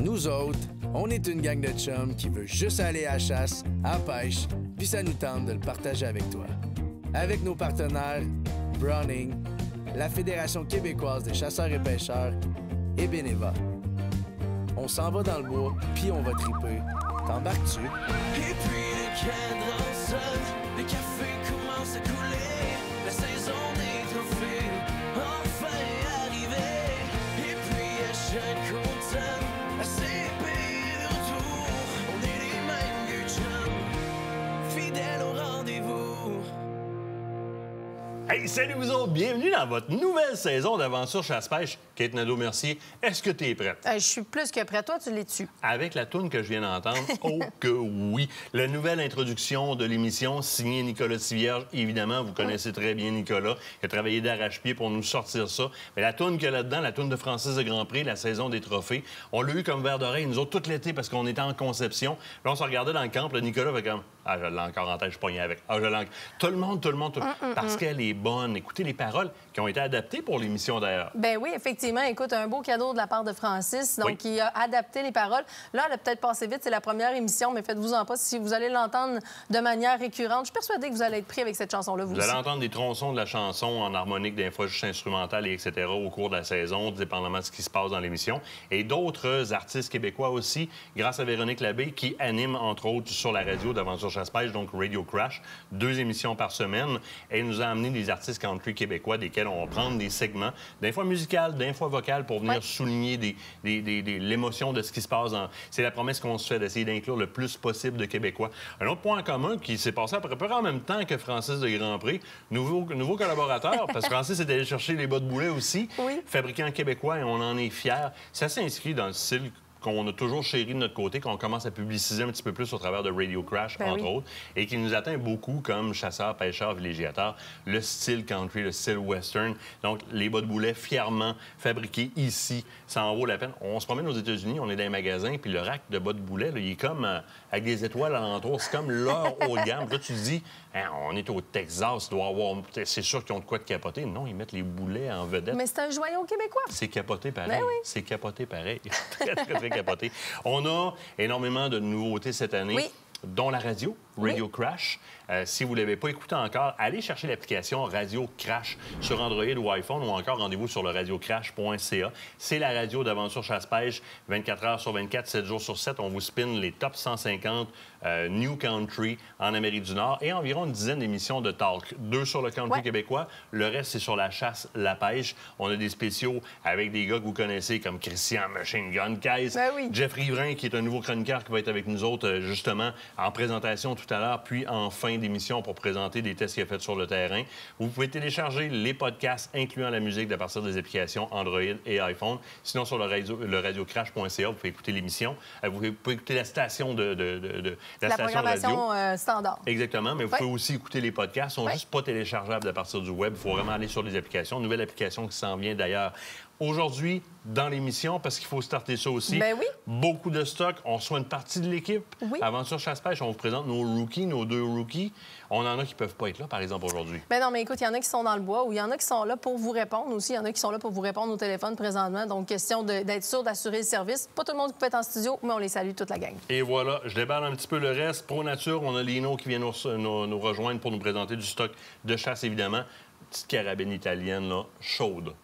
Nous autres, on est une gang de chums qui veut juste aller à la chasse, à la pêche, puis ça nous tente de le partager avec toi. Avec nos partenaires Browning, la Fédération québécoise des chasseurs et pêcheurs et Beneva. On s'en va dans le bois, puis on va triper. T'embarques-tu? Et puis le cadran sonne, le café commence à couler, la saison des trophées enfin arrivée. Et puis à chaque automne, à ces pays de retour, on est les mêmes vieux chums, fidèles au rendez-vous. Hey, salut vous autres! Bienvenue dans votre nouvelle saison d'Aventure Chasse-Pêche. Kate Nadeau-Mercier, est-ce que tu es prête? Je suis plus que prête. Toi, tu l'es-tu? Avec la toune que je viens d'entendre, oh que oui! La nouvelle introduction de l'émission, signée Nicolas Tivierge. Évidemment, vous connaissez très bien Nicolas. Il a travaillé d'arrache-pied pour nous sortir ça. Mais la toune qu'il y a là-dedans, la toune de Francis de Grandpré, la saison des trophées, on l'a eu comme verre d'oreille, nous autres, tout l'été, parce qu'on était en conception. Là, on se regardait dans le camp, là, Nicolas fait comme... Ah, je l'ai encore en tête, je suis pogné avec. Ah, je l'ai encore... Tout le monde. Parce qu'elle est bonne. Écoutez les paroles qui ont été adaptées pour l'émission, d'ailleurs. Ben oui, effectivement. Écoute, un beau cadeau de la part de Francis. Donc, Oui. il a adapté les paroles. Là, elle a peut-être passé vite. C'est la première émission, mais faites-vous-en pas. Si vous allez l'entendre de manière récurrente, je suis persuadée que vous allez être pris avec cette chanson-là, vous Vous aussi. allez entendre des tronçons de la chanson en harmonique, des fois juste instrumentale, et etc. au cours de la saison, dépendamment de ce qui se passe dans l'émission. Et d'autres artistes québécois aussi, grâce à Véronique Labbé, qui anime, entre autres, sur la radio d'Aventure Chasse-Pêche, donc Radio Crash, 2 émissions par semaine. Elle nous a amené des artistes country québécois, desquels on va prendre des segments, d'un fois musical, d'un fois vocal, pour venir souligner l'émotion de ce qui se passe. C'est la promesse qu'on se fait d'essayer d'inclure le plus possible de Québécois. Un autre point en commun qui s'est passé à peu près en même temps que Francis de Grandpré, nouveau collaborateur, parce que Francis est allé chercher les bas de boulet aussi, Oui. fabricant québécois, et on en est fiers. Ça s'inscrit dans le style qu'on a toujours chéri de notre côté, qu'on commence à publiciser un petit peu plus au travers de Radio Crash, entre autres, et qui nous atteint beaucoup comme chasseurs, pêcheurs, villégiateurs, le style country, le style western. Donc, les bas de boulet fièrement fabriqués ici, ça en vaut la peine. On se promène aux États-Unis, on est dans les magasins, puis le rack de bas de boulet, là, il est comme avec des étoiles alentour. C'est comme leur haut de gamme. Puis là, tu te dis, hein, on est au Texas, il doit avoir... c'est sûr qu'ils ont de quoi de capoter. Non, ils mettent les boulets en vedette. Mais c'est un joyau québécois. C'est capoté pareil. Ben oui. C'est capoté pareil. Très capoté. On a énormément de nouveautés cette année. Oui. Dont la radio, Radio Crash. Si vous ne l'avez pas écouté encore, allez chercher l'application Radio Crash sur Android ou iPhone, ou encore rendez-vous sur le radiocrash.ca. C'est la radio d'Aventure Chasse-Pêche, 24 heures sur 24, 7 jours sur 7. On vous spin les top 150 New Country en Amérique du Nord et environ une dizaine d'émissions de talk. 2 sur le country québécois, le reste, c'est sur la chasse, la pêche. On a des spéciaux avec des gars que vous connaissez comme Christian Machine Gun Case, Jeff Riverain, qui est un nouveau chroniqueur qui va être avec nous autres, justement, en présentation tout à l'heure, puis en fin d'émission pour présenter des tests qu'il a fait sur le terrain. Vous pouvez télécharger les podcasts, incluant la musique, à partir des applications Android et iPhone. Sinon, sur le radiocrash.ca, vous pouvez écouter l'émission. Vous pouvez écouter la station la programmation radio. Standard. Exactement, mais vous pouvez aussi écouter les podcasts. Ils sont juste pas téléchargeables à partir du web. Il faut vraiment aller sur les applications. Nouvelle application qui s'en vient d'ailleurs aujourd'hui dans l'émission, parce qu'il faut starter ça aussi. Ben oui. Beaucoup de stock. On reçoit une partie de l'équipe. Oui. Aventure Chasse-Pêche, on vous présente nos rookies, nos 2 rookies. On en a qui peuvent pas être là, par exemple, aujourd'hui. Ben non, mais écoute, il y en a qui sont dans le bois ou il y en a qui sont là pour vous répondre aussi. Il y en a qui sont là pour vous répondre au téléphone présentement. Donc, question d'être sûr d'assurer le service. Pas tout le monde qui peut être en studio, mais on les salue toute la gang. Et voilà, je déballe un petit peu le reste. Pro Nature, on a Lino qui vient nous rejoindre pour nous présenter du stock de chasse, évidemment. Petite carabine italienne, là, chaude.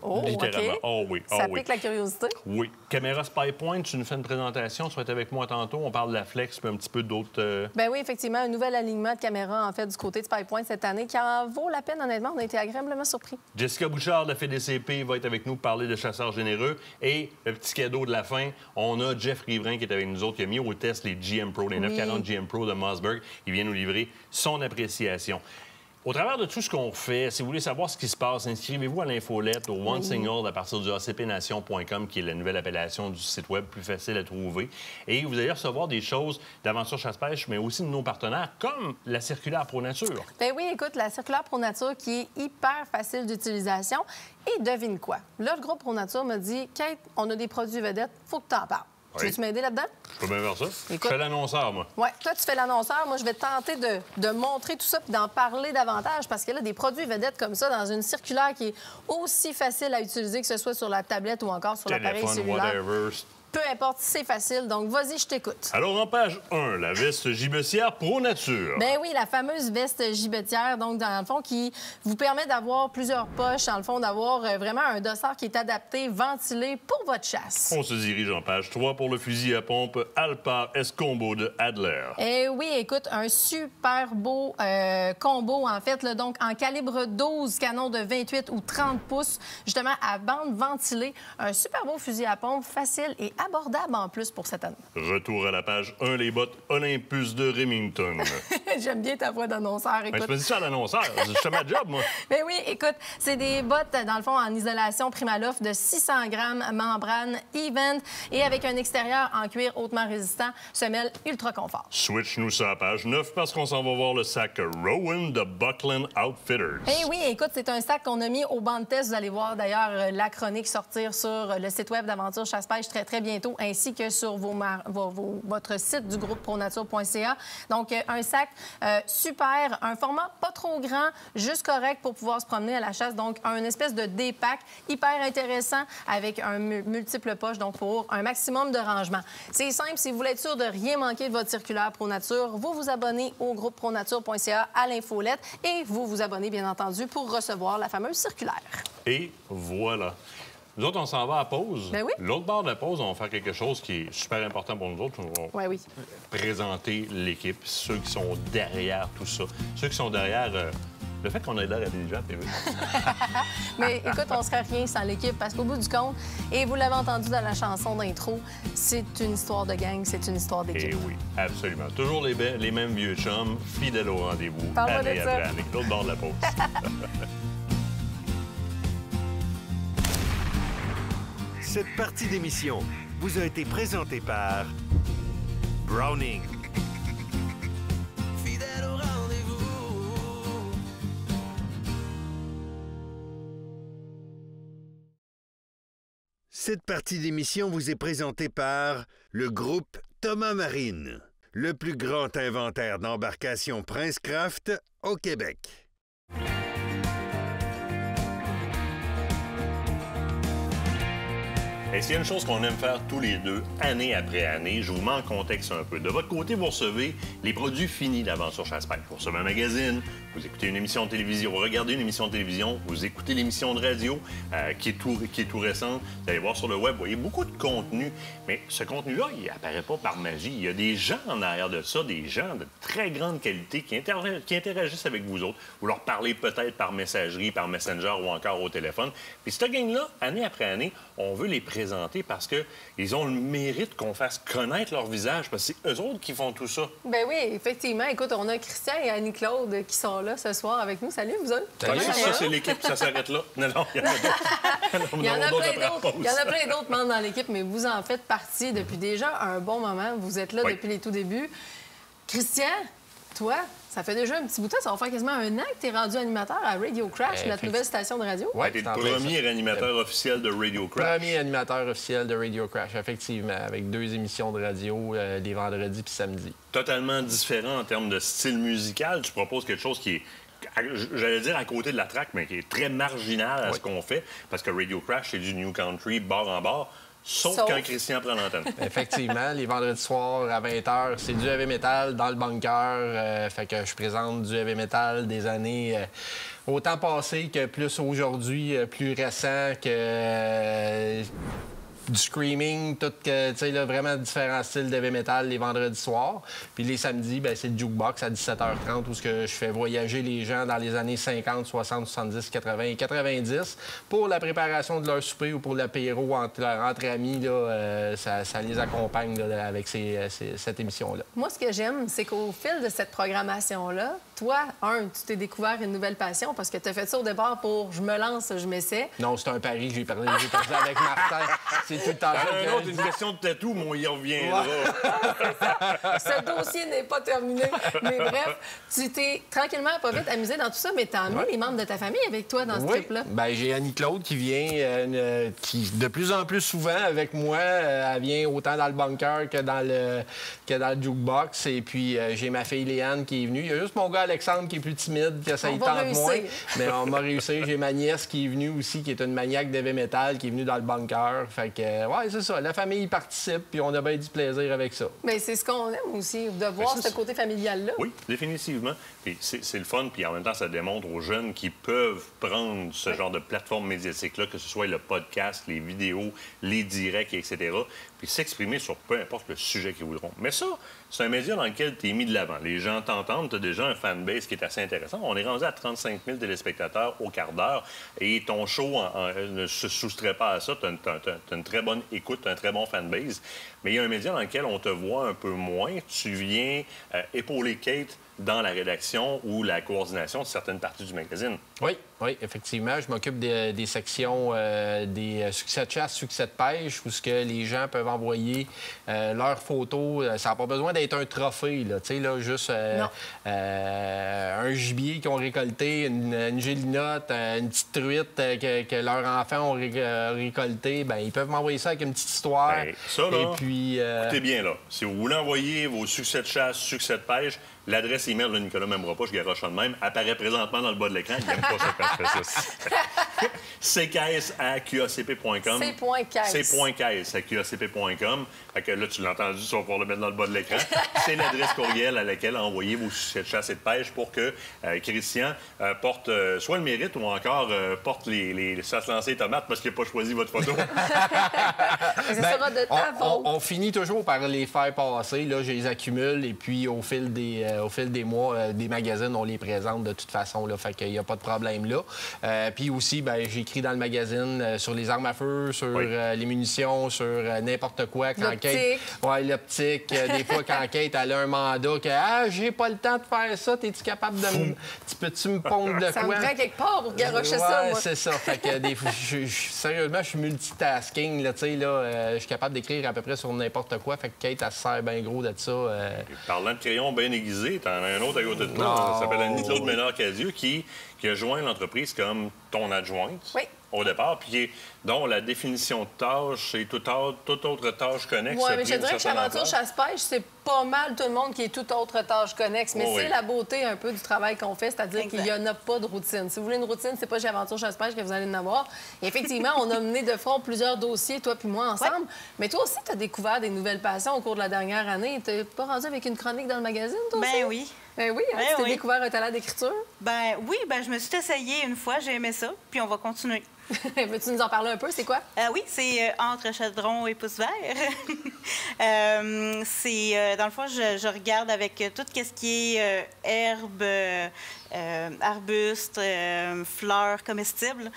Oh, littéralement. OK. Oh oui, Ça pique la curiosité. Oui. Caméra Spy Point, tu nous fais une présentation, tu vas être avec moi tantôt. On parle de la Flex, puis un petit peu d'autres... Ben oui, effectivement, un nouvel alignement de caméras, en fait, du côté de Spy Point cette année, qui en vaut la peine, honnêtement. On a été agréablement surpris. Jessica Bouchard de la FDCP va être avec nous pour parler de chasseurs généreux. Et le petit cadeau de la fin, on a Jeff Riverain qui est avec nous autres, qui a mis au test les GM Pro, les 940 GM Pro de Mossberg. Il vient nous livrer son appréciation. Au travers de tout ce qu'on fait, si vous voulez savoir ce qui se passe, inscrivez-vous à l'infolette au One Single à partir du acpnation.com, qui est la nouvelle appellation du site web, plus facile à trouver. Et vous allez recevoir des choses d'Aventure Chasse-Pêche, mais aussi de nos partenaires, comme la circulaire Pro Nature. Ben oui, écoute, la circulaire Pro Nature qui est hyper facile d'utilisation. Et devine quoi? Là, le groupe Pro Nature me dit, Kate, on a des produits vedettes, faut que tu en parles. Oui. Tu veux-tu m'aider là-dedans? Je peux bien faire ça. Écoute, je fais l'annonceur, moi. Oui, toi, tu fais l'annonceur. Moi, je vais tenter de montrer tout ça et d'en parler davantage parce que là, des produits vedettes comme ça, dans une circulaire qui est aussi facile à utiliser, que ce soit sur la tablette ou encore sur l'appareil cellulaire. Whatever. Peu importe, c'est facile. Donc, vas-y, je t'écoute. Alors, en page 1, la veste gibecière Pro Nature. Ben oui, la fameuse veste gibetière, donc dans le fond, qui vous permet d'avoir plusieurs poches, dans le fond, d'avoir vraiment un dossard qui est adapté, ventilé pour votre chasse. On se dirige en page 3 pour le fusil à pompe Alpar S-Combo de Adler. Eh oui, écoute, un super beau combo, en fait, là, donc en calibre 12, canon de 28 ou 30 pouces, justement à bande ventilée. Un super beau fusil à pompe, facile et abordable en plus pour cette année. Retour à la page 1, les bottes Olympus de Remington. J'aime bien ta voix d'annonceur, Ben, écoute. c'est pas dit ça à l'annonceur. Je fais ma job, moi. Mais oui, écoute, c'est des bottes, dans le fond, en isolation Primaloft de 600 grammes, membrane Event et avec un extérieur en cuir hautement résistant, semelle ultra confort. Switch-nous ça à page 9 parce qu'on s'en va voir le sac Rowan de Buckland Outfitters. Eh oui, écoute, c'est un sac qu'on a mis au banc de test. Vous allez voir d'ailleurs la chronique sortir sur le site web d'Aventure Chasse-Pêche très, très bientôt, ainsi que sur votre site du groupe pronature.ca. Donc, un sac super, un format pas trop grand, juste correct pour pouvoir se promener à la chasse. Donc, un espèce de D-pack hyper intéressant avec un multiple poche, donc pour un maximum de rangement. C'est simple, si vous voulez être sûr de rien manquer de votre circulaire ProNature, vous vous abonnez au groupe pronature.ca à l'infolette et vous vous abonnez, bien entendu, pour recevoir la fameuse circulaire. Et voilà. Nous autres, on s'en va à pause. Ben oui. L'autre bord de la pause, on va faire quelque chose qui est super important pour nous autres. On va Ouais, oui. présenter l'équipe, ceux qui sont derrière tout ça, ceux qui sont derrière le fait qu'on ait l'air intelligent, t'es vu? Mais écoute, on serait rien sans l'équipe parce qu'au bout du compte, et vous l'avez entendu dans la chanson d'intro, c'est une histoire de gang, c'est une histoire d'équipe. Eh oui, absolument. Toujours les mêmes vieux chums, fidèles au rendez-vous, Parle-moi année de ça. après année. L'autre bord de la pause. Cette partie d'émission vous a été présentée par Browning. Fidèle au rendez-vous. Cette partie d'émission vous est présentée par le groupe Thomas Marine, le plus grand inventaire d'embarcations Princecraft au Québec. Et s'il y a une chose qu'on aime faire tous les deux, année après année, je vous mets en contexte un peu. De votre côté, vous recevez les produits finis d'Aventure Chasse-Pêche. Vous recevez un magazine, vous écoutez une émission de télévision, vous regardez une émission de télévision, vous écoutez l'émission de radio qui est tout récente. Vous allez voir sur le web, vous voyez beaucoup de contenu. Mais ce contenu-là, il apparaît pas par magie. Il y a des gens en arrière de ça, des gens de très grande qualité qui interagissent avec vous autres. Vous leur parlez peut-être par messagerie, par Messenger ou encore au téléphone. Puis cette gang-là, année après année, on veut les présenter parce qu'ils ont le mérite qu'on fasse connaître leur visage, parce que c'est eux autres qui font tout ça. Ben oui, effectivement. Écoute, on a Christian et Annie-Claude qui sont là ce soir avec nous. Salut, vous autres. Ouais, ça, c'est l'équipe, ça s'arrête là. Non, il y en a d'autres. Il y en a d'autres plein après la d'autres. pause. Il y en a plein d'autres membres dans l'équipe, mais vous en faites partie depuis déjà un bon moment. Vous êtes là Oui. depuis les tout débuts. Christian, toi, ça fait déjà un petit bout de temps. Ça va faire quasiment un an que tu es rendu animateur à Radio Crash, notre nouvelle station de radio. Ouais, T'es c'est le en plein premier ça. animateur officiel de Radio Crash. Premier animateur officiel de Radio Crash, effectivement, avec 2 émissions de radio les vendredis puis samedis. Totalement différent en termes de style musical. Tu proposes quelque chose qui est, j'allais dire à côté de la track, mais qui est très marginal à ce qu'on fait, parce que Radio Crash, c'est du New Country, bord en bord, sauf quand Christian prend l'antenne. Effectivement, les vendredis soirs à 20h, c'est du heavy metal dans le bunker. Fait que je présente du heavy metal des années autant passées que plus aujourd'hui, plus récent que du screaming, tout que, tu sais, là, vraiment différents styles d'heavy metal les vendredis soirs. Puis les samedis, ben c'est le jukebox à 17h30 où ce que je fais voyager les gens dans les années 50, 60, 70, 80 et 90 pour la préparation de leur souper ou pour l'apéro entre amis. Là, ça les accompagne là, avec cette émission-là. Moi, ce que j'aime, c'est qu'au fil de cette programmation-là, toi, tu t'es découvert une nouvelle passion parce que tu as fait ça au départ pour « je me lance, je m'essaie ». Non, c'est un pari que j'ai perdu avec Martin. C'est tout le temps ça que Un autre, je une dis. question de tatou, mais on y reviendra. Ce dossier n'est pas terminé. Mais bref, tu t'es tranquillement, pas vite, amusé dans tout ça, mais t'as amené les membres de ta famille avec toi dans ce Oui. trip-là. Ben, j'ai Annie-Claude qui vient qui, de plus en plus souvent avec moi. Elle vient autant dans le bunker que dans le jukebox. Et puis, j'ai ma fille Léane qui est venue. Il y a juste mon gars Alexandre qui est plus timide, qui essaye On va tant réussir. moins. Mais on m'a réussi. J'ai ma nièce qui est venue aussi, qui est une maniaque d'heavy metal, qui est venue dans le bunker. Fait que ouais, c'est ça. La famille participe, puis on a bien du plaisir avec ça. Mais c'est ce qu'on aime aussi, de voir ce côté familial-là. Oui, définitivement. Puis c'est le fun, puis en même temps, ça démontre aux jeunes qui peuvent prendre ce genre de plateforme médiatique-là, que ce soit le podcast, les vidéos, les directs, etc., puis s'exprimer sur peu importe le sujet qu'ils voudront. Mais ça, c'est un média dans lequel tu es mis de l'avant. Les gens t'entendent, tu as déjà un fanbase qui est assez intéressant. On est rendu à 35 000 téléspectateurs au quart d'heure et ton show ne se soustrait pas à ça. Tu as une très bonne écoute, un très bon fanbase. Mais il y a un média dans lequel on te voit un peu moins. Tu viens épauler Kate dans la rédaction ou la coordination de certaines parties du magazine. Oui, oui, effectivement. Je m'occupe des sections des succès de chasse, succès de pêche, où ce que les gens peuvent envoyer leurs photos. Ça n'a pas besoin d'être un trophée, là, tu sais, là, juste un gibier qu'ils ont récolté, une gélinote, une petite truite que leurs enfants ont récolté. Bien, ils peuvent m'envoyer ça avec une petite histoire. Bien, ça, là, et puis, écoutez bien, là, si vous voulez envoyer vos succès de chasse, succès de pêche, l'adresse email de Nicolas m'aimera pas, je garoche ça de même, apparaît présentement dans le bas de l'écran. Il n'aime pas ça quand je fais ça. ccaisse@qacp.com. c.caisse@qacp.com. Fait que là, tu l'as entendu, tu vas pouvoir le mettre dans le bas de l'écran. C'est l'adresse courriel à laquelle envoyer vos succès de chasse et de pêche pour que Christian porte soit le mérite ou encore porte les chasse lancées et tomates parce qu'il n'a pas choisi votre photo. Ça sera de ta faute. On finit toujours par les faire passer. Là, je les accumule et puis au fil des mois, des magazines, on les présente de toute façon. Là, fait qu'il n'y a pas de problème là. Puis aussi, ben, j'écris dans le magazine sur les armes à feu, sur les munitions, sur n'importe quoi. L'optique. Oui, l'optique. Des fois, quand Kate elle a un mandat, que j'ai pas le temps de faire ça, es-tu capable de me. Peux-tu me pondre de quoi? Ça me prend quelque part pour garocher ça, moi. C'est ça. Fait que sérieusement, je suis multitasking. Là, je suis capable d'écrire à peu près sur n'importe quoi. Fait que Kate, elle se sert bien gros de ça. Parlant de crayon bien aiguisé, t'en as un autre à côté de toi. Ça s'appelle Annie-Claude Ménard-Cadieux qui a joint l'entreprise comme ton adjointe. Oui. Au départ, puis dont la définition de tâche et toute autre tâche connexe. Oui, mais je dirais que chez Aventure Chasse-Pêche, c'est pas mal tout le monde qui est toute autre tâche connexe. Mais c'est la beauté un peu du travail qu'on fait, c'est-à-dire qu'il n'y en a pas de routine. Si vous voulez une routine, c'est pas chez Aventure Chasse-Pêche que vous allez en avoir. Et effectivement, on a mené de front plusieurs dossiers, toi puis moi, ensemble. Ouais. Mais toi aussi, tu as découvert des nouvelles passions au cours de la dernière année. Tu n'es pas rendu avec une chronique dans le magazine, toi aussi? Ben oui. Ben oui, hein? Tu t'es découvert un talent d'écriture? Ben oui, je me suis essayée une fois, j'ai aimé ça, puis on va continuer. Veux-tu nous en parler un peu? C'est quoi? Oui, c'est Entre Chadron et Pouce Vert. Dans le fond, je regarde avec tout ce qui est herbes, arbustes, fleurs comestibles.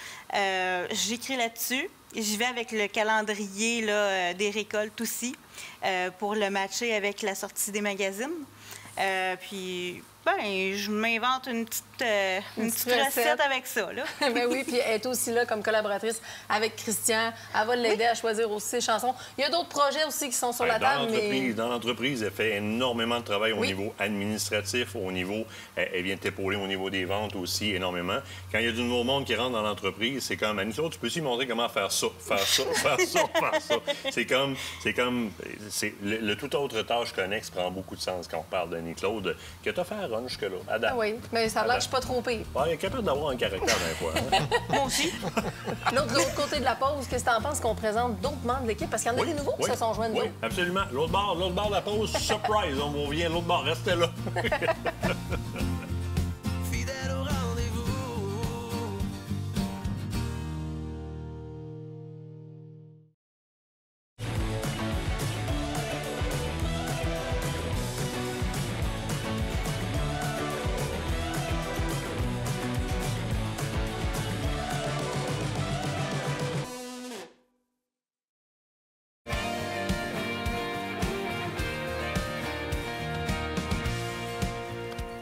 J'écris là-dessus. J'y vais avec le calendrier là, des récoltes aussi pour le matcher avec la sortie des magazines. Puis, je m'invente une petite recette avec ça. Là. Ben oui, puis elle est aussi là comme collaboratrice avec Christian. Elle va l'aider à choisir aussi ses chansons. Il y a d'autres projets aussi qui sont sur la table. Dans l'entreprise, elle fait énormément de travail au niveau administratif, au niveau... Elle vient t'épauler au niveau des ventes aussi énormément. Quand il y a du nouveau monde qui rentre dans l'entreprise, c'est comme, Annie-Claude, tu peux aussi montrer comment faire ça, faire ça, faire ça, faire ça. C'est comme... Le toute autre tâche connexe prend beaucoup de sens quand on parle d'Annie-Claude, que tu as fait à Ron jusque-là. Ah oui, mais ça a l'air que je suis pas trop pire. Elle est capable d'avoir un caractère d'un fois. Hein? Moi aussi. De l'autre côté de la pause, qu'est-ce que tu en penses qu'on présente d'autres membres de l'équipe? Parce qu'il y en a des nouveaux qui se sont joints de nous. Oui, absolument. L'autre bord de la pause, surprise. On vous revient, l'autre bord, restez là. Fidèle au rendez-vous.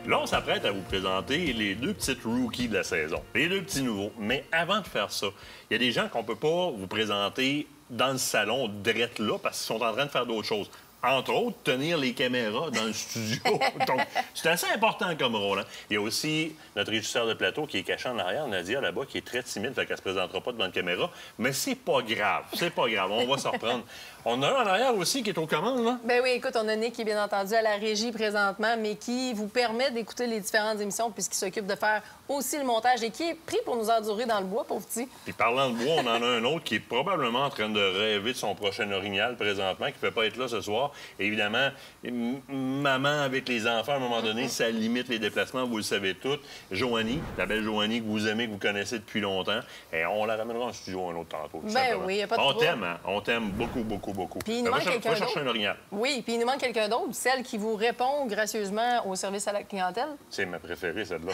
Là, on s'apprête à vous présenter les deux petites rookies de la saison, les deux petits nouveaux. Mais avant de faire ça, il y a des gens qu'on ne peut pas vous présenter dans le salon, drette là, parce qu'ils sont en train de faire d'autres choses. Entre autres, tenir les caméras dans le studio. Donc, c'est assez important comme rôle. Hein? Il y a aussi notre régisseur de plateau qui est caché en arrière, Nadia, là-bas, qui est très timide, fait qu'elle ne se présentera pas devant la caméra. Mais c'est pas grave. C'est pas grave. On va s'en reprendre. On a un en arrière aussi qui est aux commandes, là. Ben oui, écoute, on a Nick qui est bien entendu à la régie présentement, mais qui vous permet d'écouter les différentes émissions puisqu'il s'occupe de faire aussi le montage et qui est pris pour nous endurer dans le bois, pauvre petit. Puis parlant de bois, on en a un autre qui est probablement en train de rêver de son prochain orignal présentement, qui ne peut pas être là ce soir. Et évidemment, maman avec les enfants, à un moment donné, ça limite les déplacements, vous le savez toutes. Joanie, la belle Joanie que vous aimez, que vous connaissez depuis longtemps. Et on la ramènera en studio un autre tantôt. Ben oui, il n'y a pas de On trouble. t'aime, hein? On t'aime beaucoup, beaucoup, beaucoup. Puis il nous manque quelqu'un va chercher d'autre. un orignal. Oui, puis il nous manque quelqu'un d'autre, celle qui vous répond gracieusement au service à la clientèle. C'est ma préférée, celle-là.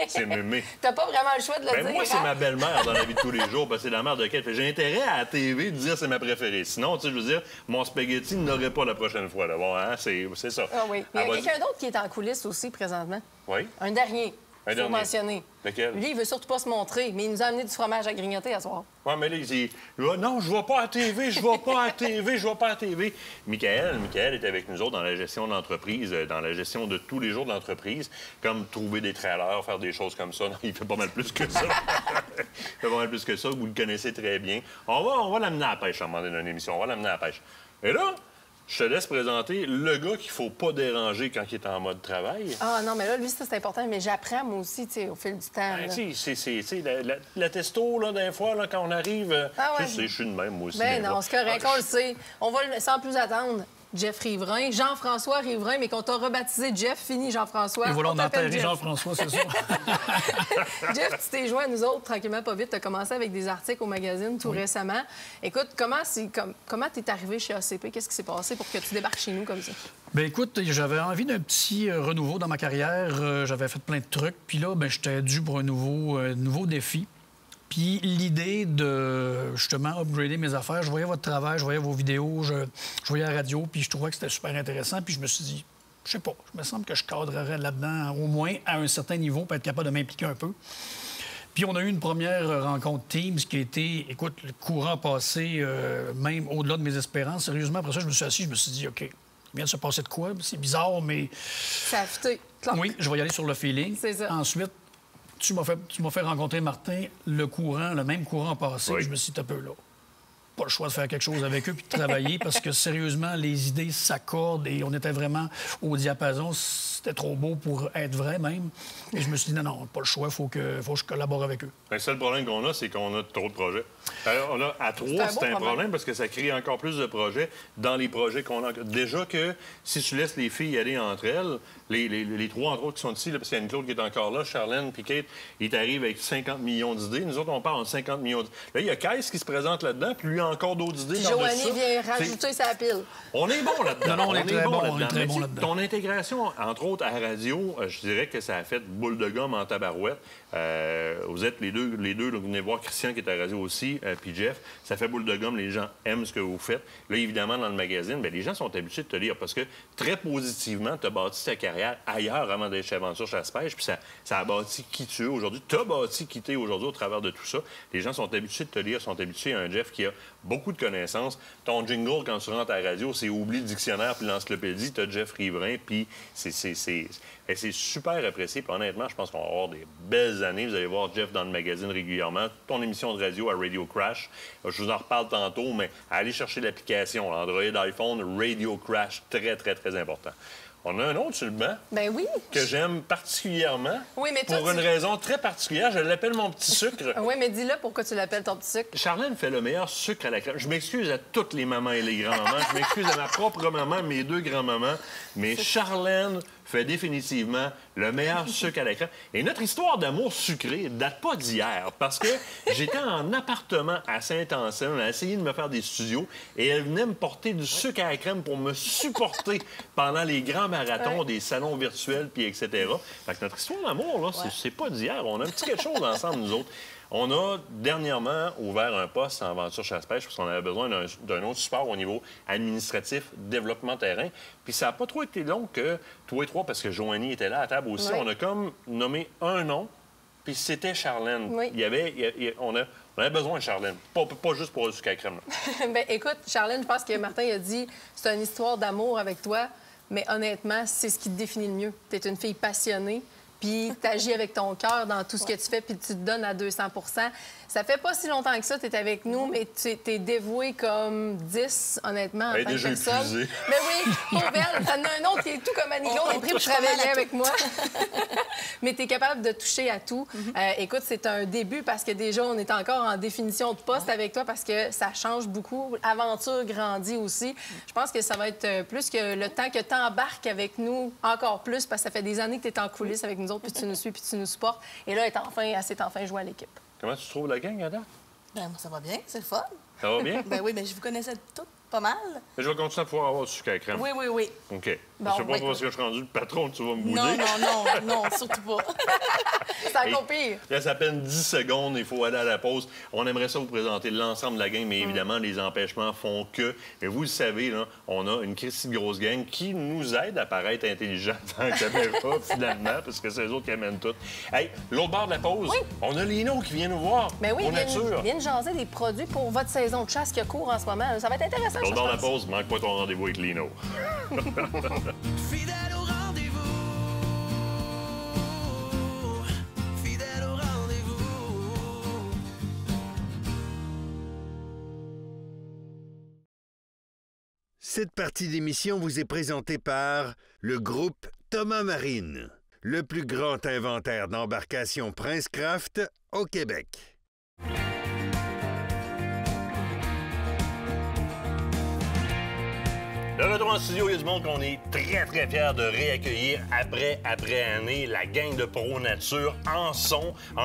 C'est Mémé. T'as pas vraiment le choix de le Ben dire. moi, c'est hein? ma belle-mère dans la vie de tous les jours, parce que c'est la mère de Kate. J'ai intérêt à la TV de dire c'est ma préférée. Sinon, tu sais, je veux dire, mon spaghetti n'aurait pas la prochaine fois. Là. Bon, hein? C'est ça. Ah oui. Il y a Elle va quelqu'un d'autre qui est en coulisses aussi présentement. Oui? Un dernier. Un Faut dernier. mentionner. Lequel? Lui, il veut surtout pas se montrer, mais il nous a amené du fromage à grignoter à soir. Oui, mais là, il dit non, je ne vais pas à TV, je ne vais pas à TV, je ne vais pas à TV. Michael est avec nous autres dans la gestion d'entreprise, dans la gestion de tous les jours de l'entreprise, comme trouver des trailers, faire des choses comme ça. Non, il fait pas mal plus que ça. Il fait pas mal plus que ça, vous le connaissez très bien. On va l'amener à la pêche à un moment donné dans une émission. On va l'amener à la pêche. Et là, je te laisse présenter le gars qu'il faut pas déranger quand il est en mode travail. Ah non, mais là, lui, ça, c'est important. Mais j'apprends, moi aussi, tu sais, au fil du temps. Ben, là. tu sais, la testo, là, des fois, là, quand on arrive... Ah ouais. Tu sais, je suis de même, moi aussi. Ben des non, fois. c'est correct, on le sait. On va, sans plus attendre, Jeff Riverain, Jean-François Riverain, mais qu'on t'a rebaptisé Jeff, fini Jean-François. Et voilà, on a t'appelle enterré Jeff. Jean-François, c'est ça. Jeff, tu t'es joint à nous autres tranquillement, pas vite. Tu as commencé avec des articles au magazine tout récemment. Écoute, comment t'es arrivé chez ACP? Qu'est-ce qui s'est passé pour que tu débarques chez nous comme ça? Bien, écoute, j'avais envie d'un petit renouveau dans ma carrière. J'avais fait plein de trucs. Puis là, ben, j'étais dû pour un nouveau défi. Puis l'idée de, justement, upgrader mes affaires, je voyais votre travail, je voyais vos vidéos, je voyais la radio, puis je trouvais que c'était super intéressant. Puis je me suis dit, je sais pas, je me semble que je cadrerais là-dedans, au moins à un certain niveau, pour être capable de m'impliquer un peu. Puis on a eu une première rencontre Teams qui a été, écoute, le courant passé, même au-delà de mes espérances. Sérieusement, après ça, je me suis assis, je me suis dit, OK, il vient de se passer de quoi? C'est bizarre, mais... Ça a fité. Clac. Oui, je vais y aller sur le feeling. C'est ça. Ensuite, tu m'as fait rencontrer Martin, le même courant passé. Oui. Je me suis dit, un peu là. Pas le choix de faire quelque chose avec eux puis de travailler parce que, sérieusement, les idées s'accordent et on était vraiment au diapason. C'était trop beau pour être vrai, même. Et je me suis dit, non, pas le choix, il faut que je collabore avec eux. Le seul problème qu'on a, c'est qu'on a trop de projets. Alors, on a, à trois, C'est un c'est beau un problème. problème parce que ça crée encore plus de projets dans les projets qu'on a. Déjà que si tu laisses les filles aller entre elles, les trois, entre autres, qui sont ici, là, parce qu'il y a une Claude qui est encore là, Charlène puis Kate, ils t'arrivent avec 50 millions d'idées. Nous autres, on parle de 50 millions d'idées. Là, il y a Kais qui se présente là-dedans, puis lui a encore d'autres idées. Puis par-dessus Joanie ça. vient C'est- rajouter sa pile. On est bon là-dedans. Non, on est très bon, on est là-dedans. très Mais bon tu sais, là-dedans. Ton intégration, entre autres, à la radio, je dirais que ça a fait boule de gomme en tabarouette. Vous êtes les deux là, vous venez voir Christian qui est à la radio aussi, puis Jeff. Ça fait boule de gomme, les gens aiment ce que vous faites. Là, évidemment, dans le magazine, bien, les gens sont habitués de te lire parce que très positivement, tu as bâti ta carrière ailleurs avant d'être chez Aventure Chasse-Pêche, puis ça a bâti qui tu es aujourd'hui. Tu as bâti qui tu es aujourd'hui au travers de tout ça. Les gens sont habitués de te lire, sont habitués à un Jeff qui a beaucoup de connaissances. Ton jingle, quand tu rentres à la radio, c'est oublie le dictionnaire puis l'encyclopédie. Tu as Jeff Riverain, puis c'est super apprécié. Puis honnêtement, je pense qu'on va avoir des belles années. Vous allez voir Jeff dans le magazine régulièrement. Ton émission de radio à Radio Crash, je vous en reparle tantôt, mais allez chercher l'application Android, iPhone, Radio Crash, très, très, très important. On a un autre sur le banc Ben oui. que j'aime particulièrement. Oui, mais toi, pour une raison très particulière. Je l'appelle mon petit sucre. Oui, mais dis-le pourquoi tu l'appelles ton petit sucre. Charlène fait le meilleur sucre à la crème. Je m'excuse à toutes les mamans et les grands-mamans. Je m'excuse à ma propre maman, mes deux grands-mamans. Mais Charlène fait définitivement le meilleur sucre à la crème. Et notre histoire d'amour sucré date pas d'hier, parce que j'étais en appartement à Saint-Anselme, on a essayé de me faire des studios, et elle venait me porter du sucre à la crème pour me supporter pendant les grands marathons des salons virtuels, puis etc. Fait que notre histoire d'amour, là, c'est pas d'hier. On a un petit quelque chose ensemble, nous autres. On a dernièrement ouvert un poste en aventure chasse-pêche parce qu'on avait besoin d'un autre support au niveau administratif, développement terrain. Puis ça n'a pas trop été long que tous les trois, parce que Joanie était là à table aussi, Oui. on a comme nommé un nom, puis c'était Charlène. Oui. On avait besoin de Charlène, pas juste pour le sucre à la crème. Là. Ben écoute, Charlène, je pense que Martin a dit c'est une histoire d'amour avec toi, mais honnêtement, c'est ce qui te définit le mieux. Tu es une fille passionnée. Puis tu agis avec ton cœur dans tout ce que tu fais, puis tu te donnes à 200 Ça fait pas si longtemps que ça, tu es avec nous, mais tu es dévouée comme 10, honnêtement, en Elle est tant que déjà personne. épuisée. Mais oui, pauvre elle, t'en as un autre qui est tout comme Annie-Claude, est pris pour travailler avec moi. mais tu es capable de toucher à tout. Écoute, c'est un début parce que déjà, on est encore en définition de poste avec toi parce que ça change beaucoup. Aventure grandit aussi. Je pense que ça va être plus que le temps que tu embarques avec nous encore plus parce que ça fait des années que tu es en coulisses avec nous autres, puis tu nous suis, puis tu nous supportes. Et là, elle s'est enfin jouée à l'équipe. Comment tu trouves la gang, Ada? Ben, moi, ça va bien, c'est le fun. Ça va bien? Ben oui, mais je vous connaissais toutes pas mal. Mais je vais continuer à pouvoir avoir du sucre à la crème. Oui, oui, oui. OK. Bon, je sais pas parce que je suis rendu le patron, tu vas me bouder. Non, surtout pas. C'est encore pire. Il reste à peine 10 secondes, il faut aller à la pause. On aimerait ça vous présenter l'ensemble de la gang, mais évidemment, les empêchements font que. Mais vous le savez, là, on a une Christie de grosse gang qui nous aide à paraître intelligent dans la caméra, finalement, parce que c'est eux autres qui amènent tout. Hey, l'autre bord de la pause, on a Lino qui vient nous voir. Ben oui, pour nature. viens de jaser des produits pour votre saison de chasse qui court en ce moment. Ça va être intéressant. L'autre bord de la pause, manque pas ton rendez-vous avec Lino. Fidèle au rendez-vous. Fidèle au rendez-vous. Cette partie d'émission vous est présentée par le groupe Thomas Marine, le plus grand inventaire d'embarcations Princecraft au Québec. De retour en studio, il y a du monde qu'on est très, très fiers de réaccueillir après année. La gang de Pro Nature en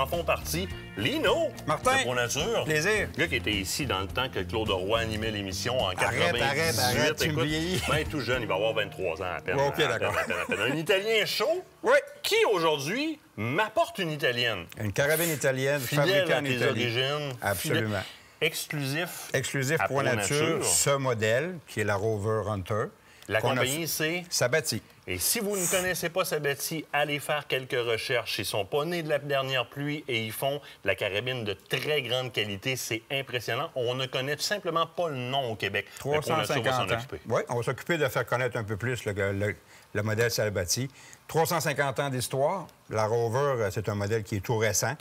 font partie. Lino, Martin, de Pro Nature. Plaisir. Le gars qui était ici dans le temps que Claude Roy animait l'émission en 98. Arrête, tu me vieillis. Ben, tout jeune, il va avoir 23 ans à peine. Ouais, OK, d'accord. À peine. Un Italien chaud. Oui. Qui, aujourd'hui, m'apporte une Italienne. Une carabine italienne, Fidèle fabriquée à en tes Italie. origines. Absolument. Exclusif. Exclusif à Pro Nature, ce modèle, qui est la Rover Hunter. La compagnie, c'est Sabati. Et si vous ne connaissez pas Sabati, allez faire quelques recherches. Ils sont pas nés de la dernière pluie et ils font de la carabine de très grande qualité. C'est impressionnant. On ne connaît tout simplement pas le nom au Québec. 350 ans. Oui, on va s'occuper de faire connaître un peu plus le modèle Sabati. 350 ans d'histoire. La Rover, c'est un modèle qui est tout récent.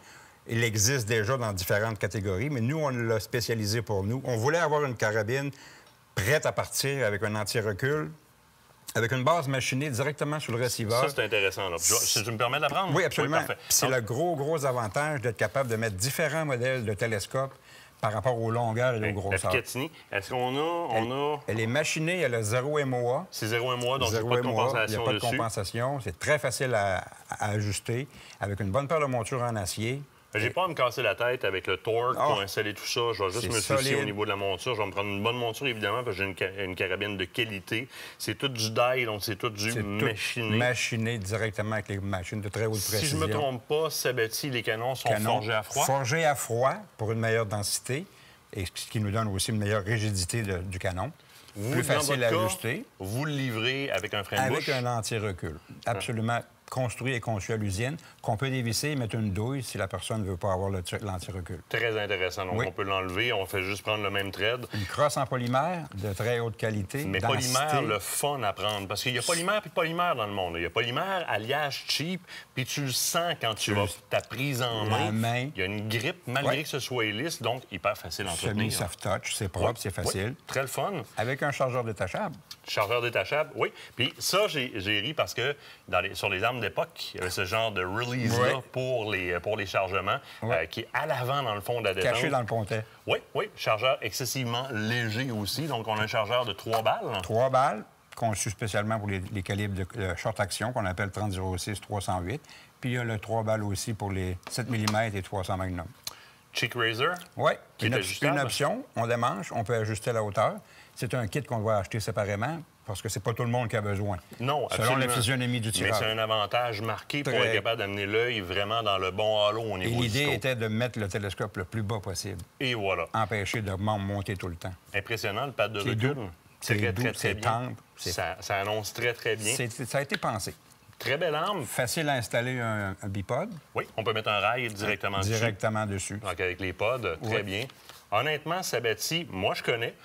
Il existe déjà dans différentes catégories, mais nous, on l'a spécialisé pour nous. On voulait avoir une carabine prête à partir avec un anti-recul, avec une base machinée directement sur le receveur. Ça, c'est intéressant. Là. Si tu me permets d'apprendre? Oui, absolument. Oui, parfait. C'est le gros avantage d'être capable de mettre différents modèles de télescopes par rapport aux longueurs et aux grosseurs. La Picatinny, est-ce qu'on a... Elle est machinée, elle a 0 MOA. C'est 0 MOA, donc il n'y a Zéro pas de MOA, compensation il n'y a pas de dessus. compensation. C'est très facile à ajuster, avec une bonne paire de montures en acier. J'ai pas à me casser la tête avec le torque pour installer tout ça. Je vais juste me soucier au niveau de la monture. Je vais me prendre une bonne monture, évidemment, parce que j'ai une carabine de qualité. C'est tout du die, donc c'est tout du machiné. Machiné directement avec les machines de très haute précision. Si je me trompe pas, Sabati, les canons sont forgés à froid. Forgés à froid pour une meilleure densité, et ce qui nous donne aussi une meilleure rigidité du canon. Plus facile à ajuster. Vous le livrez avec un frein de bouche? Avec un anti-recul. Absolument. Construit et conçu à l'usine, qu'on peut dévisser et mettre une douille si la personne ne veut pas avoir l'anti-recul. Très intéressant. Donc, on peut l'enlever. On fait juste prendre le même thread. Une crosse en polymère de très haute qualité. Mais densité. polymère, le fun à prendre. Parce qu'il y a polymère puis polymère dans le monde. Il y a polymère, alliage cheap, puis tu le sens quand tu vas ta prise en main. Il y a une grippe, malgré que ce soit lisse, donc hyper facile à entretenir. Semi-soft touch, c'est propre, c'est facile. Oui. Très le fun. Avec un chargeur détachable. Chargeur détachable, oui. Puis ça, j'ai ri parce que sur les armes d'époque, il y avait ce genre de release-là pour les chargements qui est à l'avant, dans le fond de la détente. Caché dans le pontet. Oui. Chargeur excessivement léger aussi. Donc, on a un chargeur de 3 balles. 3 balles, conçu spécialement pour les calibres de short action qu'on appelle 30-06, 308. Puis il y a le 3 balles aussi pour les 7 mm et 300 Magnum. Cheek Razor? Oui, une option. On démange, on peut ajuster la hauteur. C'est un kit qu'on doit acheter séparément parce que c'est pas tout le monde qui a besoin. Non, selon la physionomie du tireur. Mais c'est un avantage marqué pour être capable d'amener l'œil vraiment dans le bon halo au niveau du scope. Et l'idée était de mettre le télescope le plus bas possible. Et voilà. Empêcher de monter tout le temps. Impressionnant, le pad de recul. C'est très bien. Ça annonce très, très bien. Ça a été pensé. Très belle arme. Facile à installer un bipod. Oui, on peut mettre un rail directement dessus. Donc, avec les pods, très bien. Honnêtement, Sabati, moi, je connais,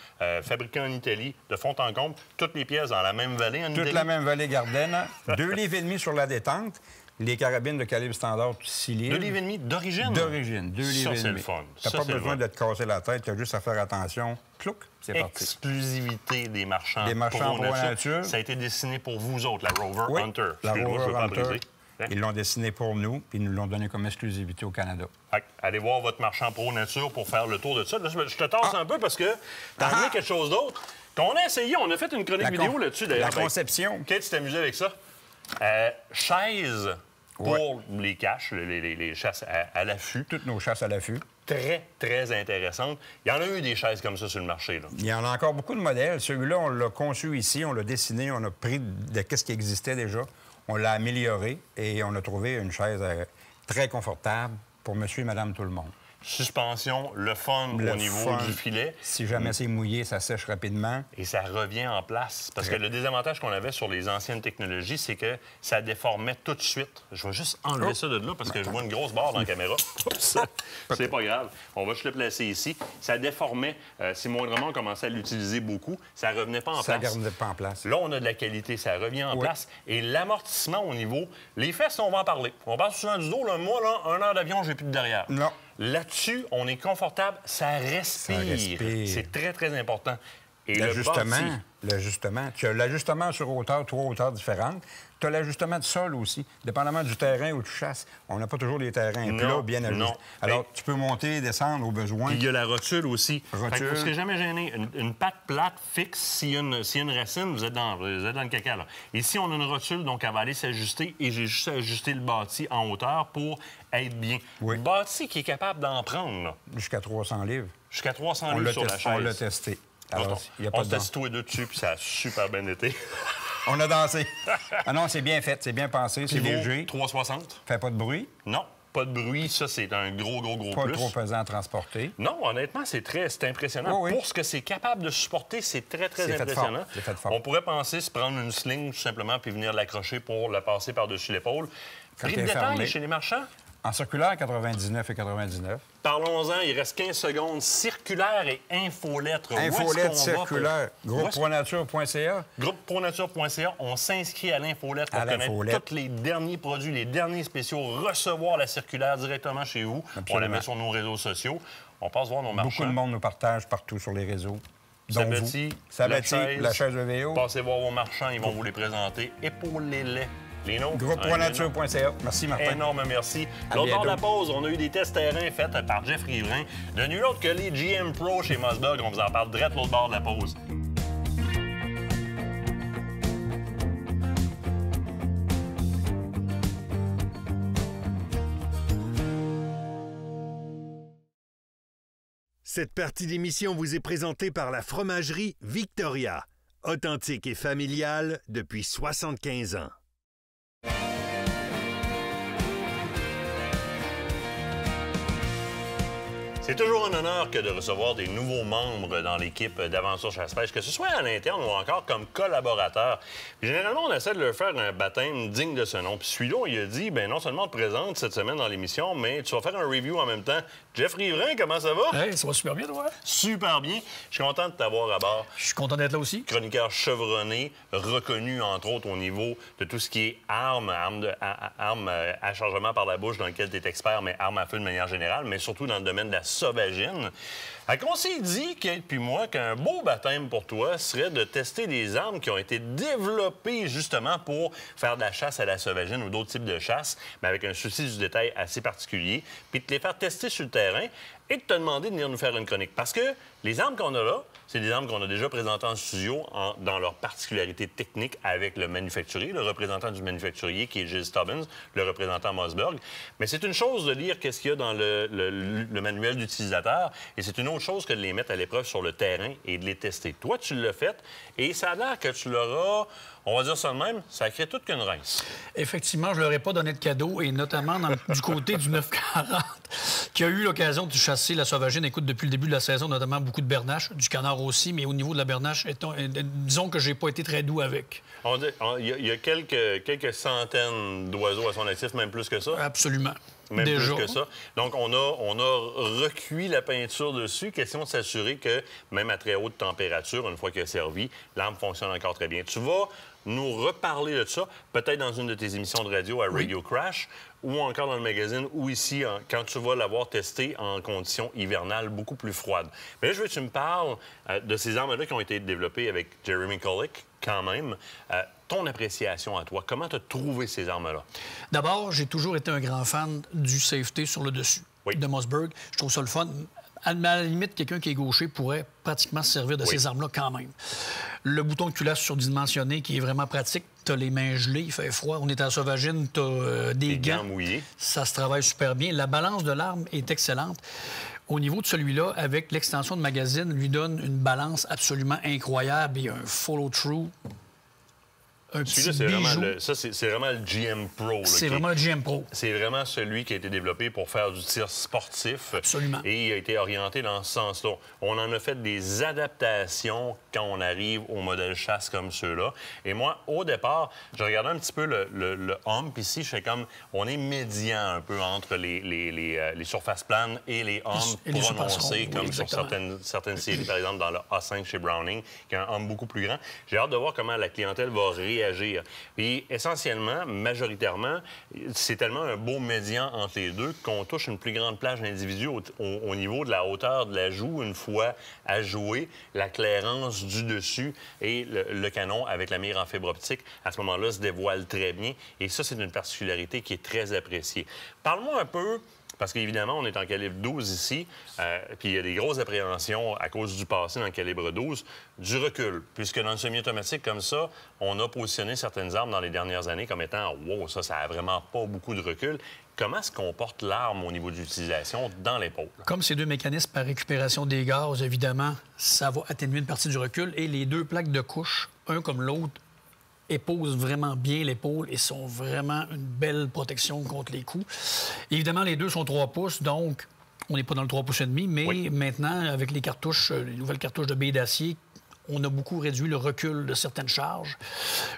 fabriqué en Italie, de fond en comble, toutes les pièces dans la même vallée en Italie. Toute la même vallée Gardenne. 2,5 livres sur la détente. Les carabines de calibre standard 6 livres. 2,5 livres d'origine? D'origine, 2,5 livres. Ça, c'est le fun. T'as pas besoin de te casser la tête, t'as juste à faire attention. Clouc, c'est parti. Exclusivité des marchands. Des marchands Pro Nature. Ça a été dessiné pour vous autres, la Rover Hunter. La Rover Hunter. Ils l'ont dessiné pour nous, puis ils nous l'ont donné comme exclusivité au Canada. Allez voir votre marchand Pro Nature pour faire le tour de ça. Là, je te tasse un peu parce que t'as amené quelque chose d'autre. Qu'on a essayé, on a fait une chronique vidéo là-dessus, d'ailleurs. La conception. Kate, tu t'es amusé avec ça? Chaise pour les caches, les chasses à l'affût. Toutes nos chasses à l'affût. Très, très intéressantes. Il y en a eu des chaises comme ça sur le marché, là. Il y en a encore beaucoup de modèles. Celui-là, on l'a conçu ici, on l'a dessiné, on a pris de ce qui existait déjà, on l'a amélioré et on a trouvé une chaise très confortable pour monsieur et madame tout le monde. Suspension, le fun au niveau du filet. Si jamais c'est mouillé, ça sèche rapidement. Et ça revient en place. Parce que le désavantage qu'on avait sur les anciennes technologies, c'est que ça déformait tout de suite. Je vais juste enlever ça de là parce que je vois une grosse barre dans la caméra. C'est pas grave. On va juste le placer ici. Ça déformait. Si moindrement on commençait à l'utiliser beaucoup, ça revenait pas en place. Ça ne revenait pas en place. Là, on a de la qualité. Ça revient en place. Et l'amortissement au niveau... Les fesses, on va en parler. On parle souvent du dos. Là. Moi, là, 1 heure d'avion, j'ai plus de derrière. Non. Là-dessus, on est confortable, ça respire. C'est très, très important. Et l'ajustement. Tu as l'ajustement sur hauteur, 3 hauteurs différentes. Tu as l'ajustement de sol aussi, dépendamment du terrain où tu chasses. On n'a pas toujours les terrains plats, bien ajustés. Alors, tu peux monter et descendre au besoin. Puis il y a la rotule aussi. Vous ne serez jamais gêné. Une patte plate fixe, s'il y a une racine, vous êtes dans le caca. Là. Ici, on a une rotule, donc elle va aller s'ajuster et j'ai juste ajusté le bâti en hauteur pour être bien. Le bâti qui est capable d'en prendre. Jusqu'à 300 livres. Jusqu'à 300 livres sur la chaise. On l'a testé. Alors, on se teste tous les deux dessus, puis ça a super bien été. On a dansé. Ah non, c'est bien fait, c'est bien pensé, c'est léger. 3,60. Fait pas de bruit? Non, pas de bruit. Ça, c'est un gros plus. Pas trop pesant à transporter. Non, honnêtement, c'est impressionnant. Oui. Pour ce que c'est capable de supporter, c'est très, très impressionnant. C'est fait fort. On pourrait penser se prendre une sling, tout simplement, puis venir l'accrocher pour la passer par-dessus l'épaule. Prix de détail chez les marchands? En circulaire, 99 et 99. Parlons-en, il reste 15 secondes. Circulaire et infolettre. Infolettre circulaire. Groupepronature.ca. Groupepronature.ca. On s'inscrit à l'infolettre pour connaître tous les derniers produits, les derniers spéciaux, recevoir la circulaire directement chez vous. Absolument. On la met sur nos réseaux sociaux. On passe voir nos marchands. Beaucoup de monde nous partage partout sur les réseaux. Sabati, la chaise EVO. Passez voir vos marchands, ils vont vous les présenter. Épaulez-les. Groupepronature.ca. Merci, Martin. Énorme merci. L'autre bord de la pause, on a eu des tests terrain faits par Jeff Riverain. De nul autre que les GM Pro chez Mossberg. On vous en parle direct l'autre bord de la pause. Cette partie d'émission vous est présentée par la fromagerie Victoria. Authentique et familiale depuis 75 ans. C'est toujours un honneur que de recevoir des nouveaux membres dans l'équipe d'Aventure Chasse-Pêche, que ce soit à l'interne ou encore comme collaborateurs. Généralement, on essaie de leur faire un baptême digne de ce nom. Puis celui-là, il a dit, bien non seulement on te présente cette semaine dans l'émission, mais tu vas faire un review en même temps. Jeff Riverain, comment ça va? Hey, ça va super bien, toi. Super bien. Je suis content de t'avoir à bord. Je suis content d'être là aussi. Chroniqueur chevronné, reconnu, entre autres, au niveau de tout ce qui est armes à chargement par la bouche, dans lequel tu es expert, mais armes à feu de manière générale, mais surtout dans le domaine de la sauvagine. On s'est dit, Kate puis moi, qu'un beau baptême pour toi serait de tester des armes qui ont été développées justement pour faire de la chasse à la sauvagine ou d'autres types de chasse, mais avec un souci du détail assez particulier, puis de les faire tester sur le terrain et de te demander de venir nous faire une chronique. Parce que les armes qu'on a là, c'est des armes qu'on a déjà présentées en studio dans leur particularité technique avec le manufacturier, le représentant du manufacturier qui est Gilles Stubbins, le représentant Mossberg. Mais c'est une chose de lire qu'est-ce qu'il y a dans le manuel d'utilisateur et c'est une autre chose que de les mettre à l'épreuve sur le terrain et de les tester. Toi, tu l'as fait et ça a l'air que tu l'auras... On va dire ça de même, ça crée toute qu'une rince. Effectivement, je ne leur ai pas donné de cadeau, et notamment du côté du 940, qui a eu l'occasion de chasser la sauvagine, écoute, depuis le début de la saison, notamment beaucoup de bernache, du canard aussi, mais au niveau de la bernache, disons que j'ai pas été très doux avec. Il y a quelques centaines d'oiseaux à son actif, même plus que ça? Absolument. Même déjà. Plus que ça. Donc, on a recuit la peinture dessus. Question de s'assurer que, même à très haute température, une fois qu'elle est servie, l'arme fonctionne encore très bien. Tu vas nous reparler de ça, peut-être dans une de tes émissions de radio à Radio Crash, ou encore dans le magazine, ou ici, quand tu vas l'avoir testé en conditions hivernales beaucoup plus froides. Mais là, je veux que tu me parles de ces armes-là qui ont été développées avec Jeremy Kulick, quand même. Ton appréciation à toi, comment tu as trouvé ces armes-là? D'abord, j'ai toujours été un grand fan du safety sur le dessus de Mossberg. Je trouve ça le fun. À la limite, quelqu'un qui est gaucher pourrait pratiquement se servir de ces armes-là quand même. Le bouton de culasse surdimensionné qui est vraiment pratique. Tu as les mains gelées, il fait froid. On est à Sauvagine, tu as des gants mouillés. Ça se travaille super bien. La balance de l'arme est excellente. Au niveau de celui-là, avec l'extension de magazine, lui donne une balance absolument incroyable et un follow-through. Celui-là, c'est vraiment le GM Pro. C'est vraiment le GM Pro. C'est vraiment celui qui a été développé pour faire du tir sportif. Absolument. Et il a été orienté dans ce sens-là. On en a fait des adaptations quand on arrive aux modèles chasse comme ceux-là. Et moi, au départ, je regardais un petit peu le hump ici. Je fais comme, on est médian un peu entre les surfaces planes et les humps pour annoncer, comme sur certaines séries, par exemple dans le A5 chez Browning, qui a un hump beaucoup plus grand. J'ai hâte de voir comment la clientèle va réagir. Puis, essentiellement, majoritairement, c'est tellement un beau médian entre les deux qu'on touche une plus grande plage d'individus au niveau de la hauteur de la joue une fois à jouer, la clairance du dessus et le canon avec la mire en fibre optique, à ce moment-là, se dévoile très bien. Et ça, c'est une particularité qui est très appréciée. Parle-moi un peu... Parce qu'évidemment, on est en calibre 12 ici, puis il y a des grosses appréhensions à cause du passé dans le calibre 12, du recul. Puisque dans le semi-automatique comme ça, on a positionné certaines armes dans les dernières années comme étant « wow, ça a vraiment pas beaucoup de recul ». Comment se comporte l'arme au niveau de l'utilisation dans l'épaule? Comme ces deux mécanismes par récupération des gaz, évidemment, ça va atténuer une partie du recul. Et les deux plaques de couche, un comme l'autre, éposent vraiment bien l'épaule et sont vraiment une belle protection contre les coups. Évidemment, les deux sont 3 pouces, donc on n'est pas dans le 3 pouces et demi, mais maintenant, avec les cartouches, les nouvelles cartouches de billes d'acier, on a beaucoup réduit le recul de certaines charges.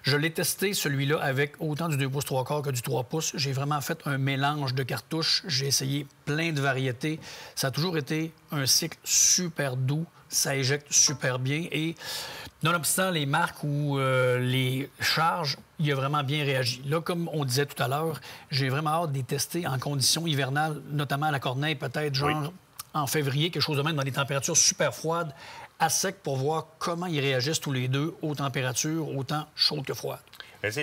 Je l'ai testé, celui-là, avec autant du 2 pouces 3 quarts que du 3 pouces. J'ai vraiment fait un mélange de cartouches. J'ai essayé plein de variétés. Ça a toujours été un cycle super doux. Ça éjecte super bien. Et nonobstant les marques ou les charges, il a vraiment bien réagi. Là, comme on disait tout à l'heure, j'ai vraiment hâte de les tester en conditions hivernales, notamment à la Corneille, peut-être genre en février, quelque chose de même, dans des températures super froides, à sec, pour voir comment ils réagissent tous les deux aux températures autant chaudes que froides.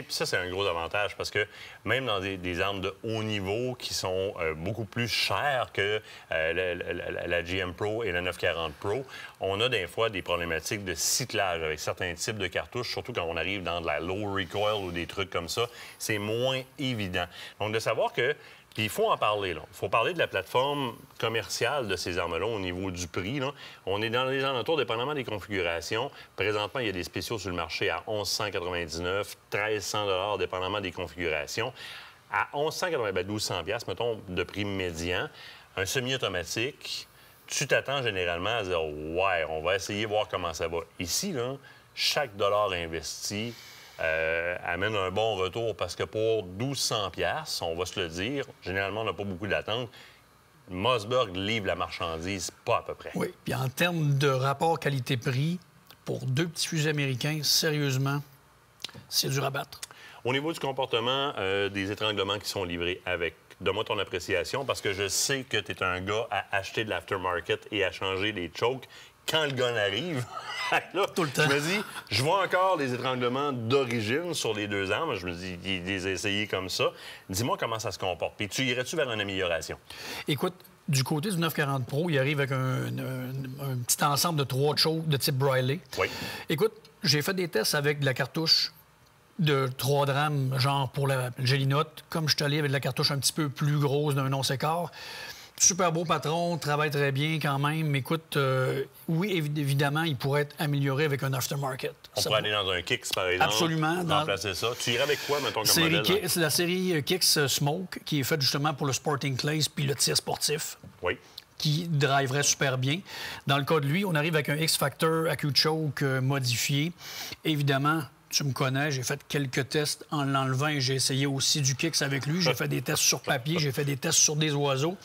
Ça, c'est un gros avantage parce que même dans des armes de haut niveau qui sont beaucoup plus chères que la GM Pro et la 940 Pro, on a des fois des problématiques de cyclage avec certains types de cartouches, surtout quand on arrive dans de la low recoil ou des trucs comme ça. C'est moins évident. Donc, de savoir que... Puis il faut en parler, là. Il faut parler de la plateforme commerciale de ces armes-là au niveau du prix, là. On est dans les alentours, dépendamment des configurations. Présentement, il y a des spéciaux sur le marché à 1 199, 1 300 dépendamment des configurations. À 1 199, 1 200 mettons, de prix médian, un semi-automatique, tu t'attends généralement à dire « Ouais, on va essayer de voir comment ça va ». Ici, là, chaque dollar investi... amène un bon retour parce que pour 1 200 $, on va se le dire, généralement, on n'a pas beaucoup d'attente. Mossberg livre la marchandise pas à peu près. Oui, puis en termes de rapport qualité-prix, pour 2 petits fusils américains, sérieusement, c'est dur à battre. Au niveau du comportement des étranglements qui sont livrés avec, donne-moi ton appréciation parce que je sais que tu es un gars à acheter de l'aftermarket et à changer les chokes. Quand le gun arrive, là, tout le temps. Je me dis, je vois encore les étranglements d'origine sur les deux armes. Je me dis, il les a essayés comme ça. Dis-moi comment ça se comporte. Puis tu irais-tu vers une amélioration? Écoute, du côté du 940 Pro, il arrive avec un petit ensemble de 3 chokes de type Briley. Oui. Écoute, j'ai fait des tests avec de la cartouche de 3 drames, genre pour la Gelinote, comme je suis allé avec de la cartouche un petit peu plus grosse d'un once-et-quart. Super beau patron, travaille très bien quand même. Écoute, oui, évidemment, il pourrait être amélioré avec un aftermarket. On pourrait aller dans un Kicks, par exemple. Absolument. Remplacer ça. Tu irais avec quoi, mettons, comme modèle? C'est la série Kicks Smoke, qui est faite justement pour le Sporting Clays puis le tir sportif. Oui. Qui driverait super bien. Dans le cas de lui, on arrive avec un X-Factor AccuChoke modifié. Évidemment, tu me connais, j'ai fait quelques tests en l'enlevant et j'ai essayé aussi du Kicks avec lui. J'ai fait des tests sur papier, j'ai fait des tests sur des oiseaux.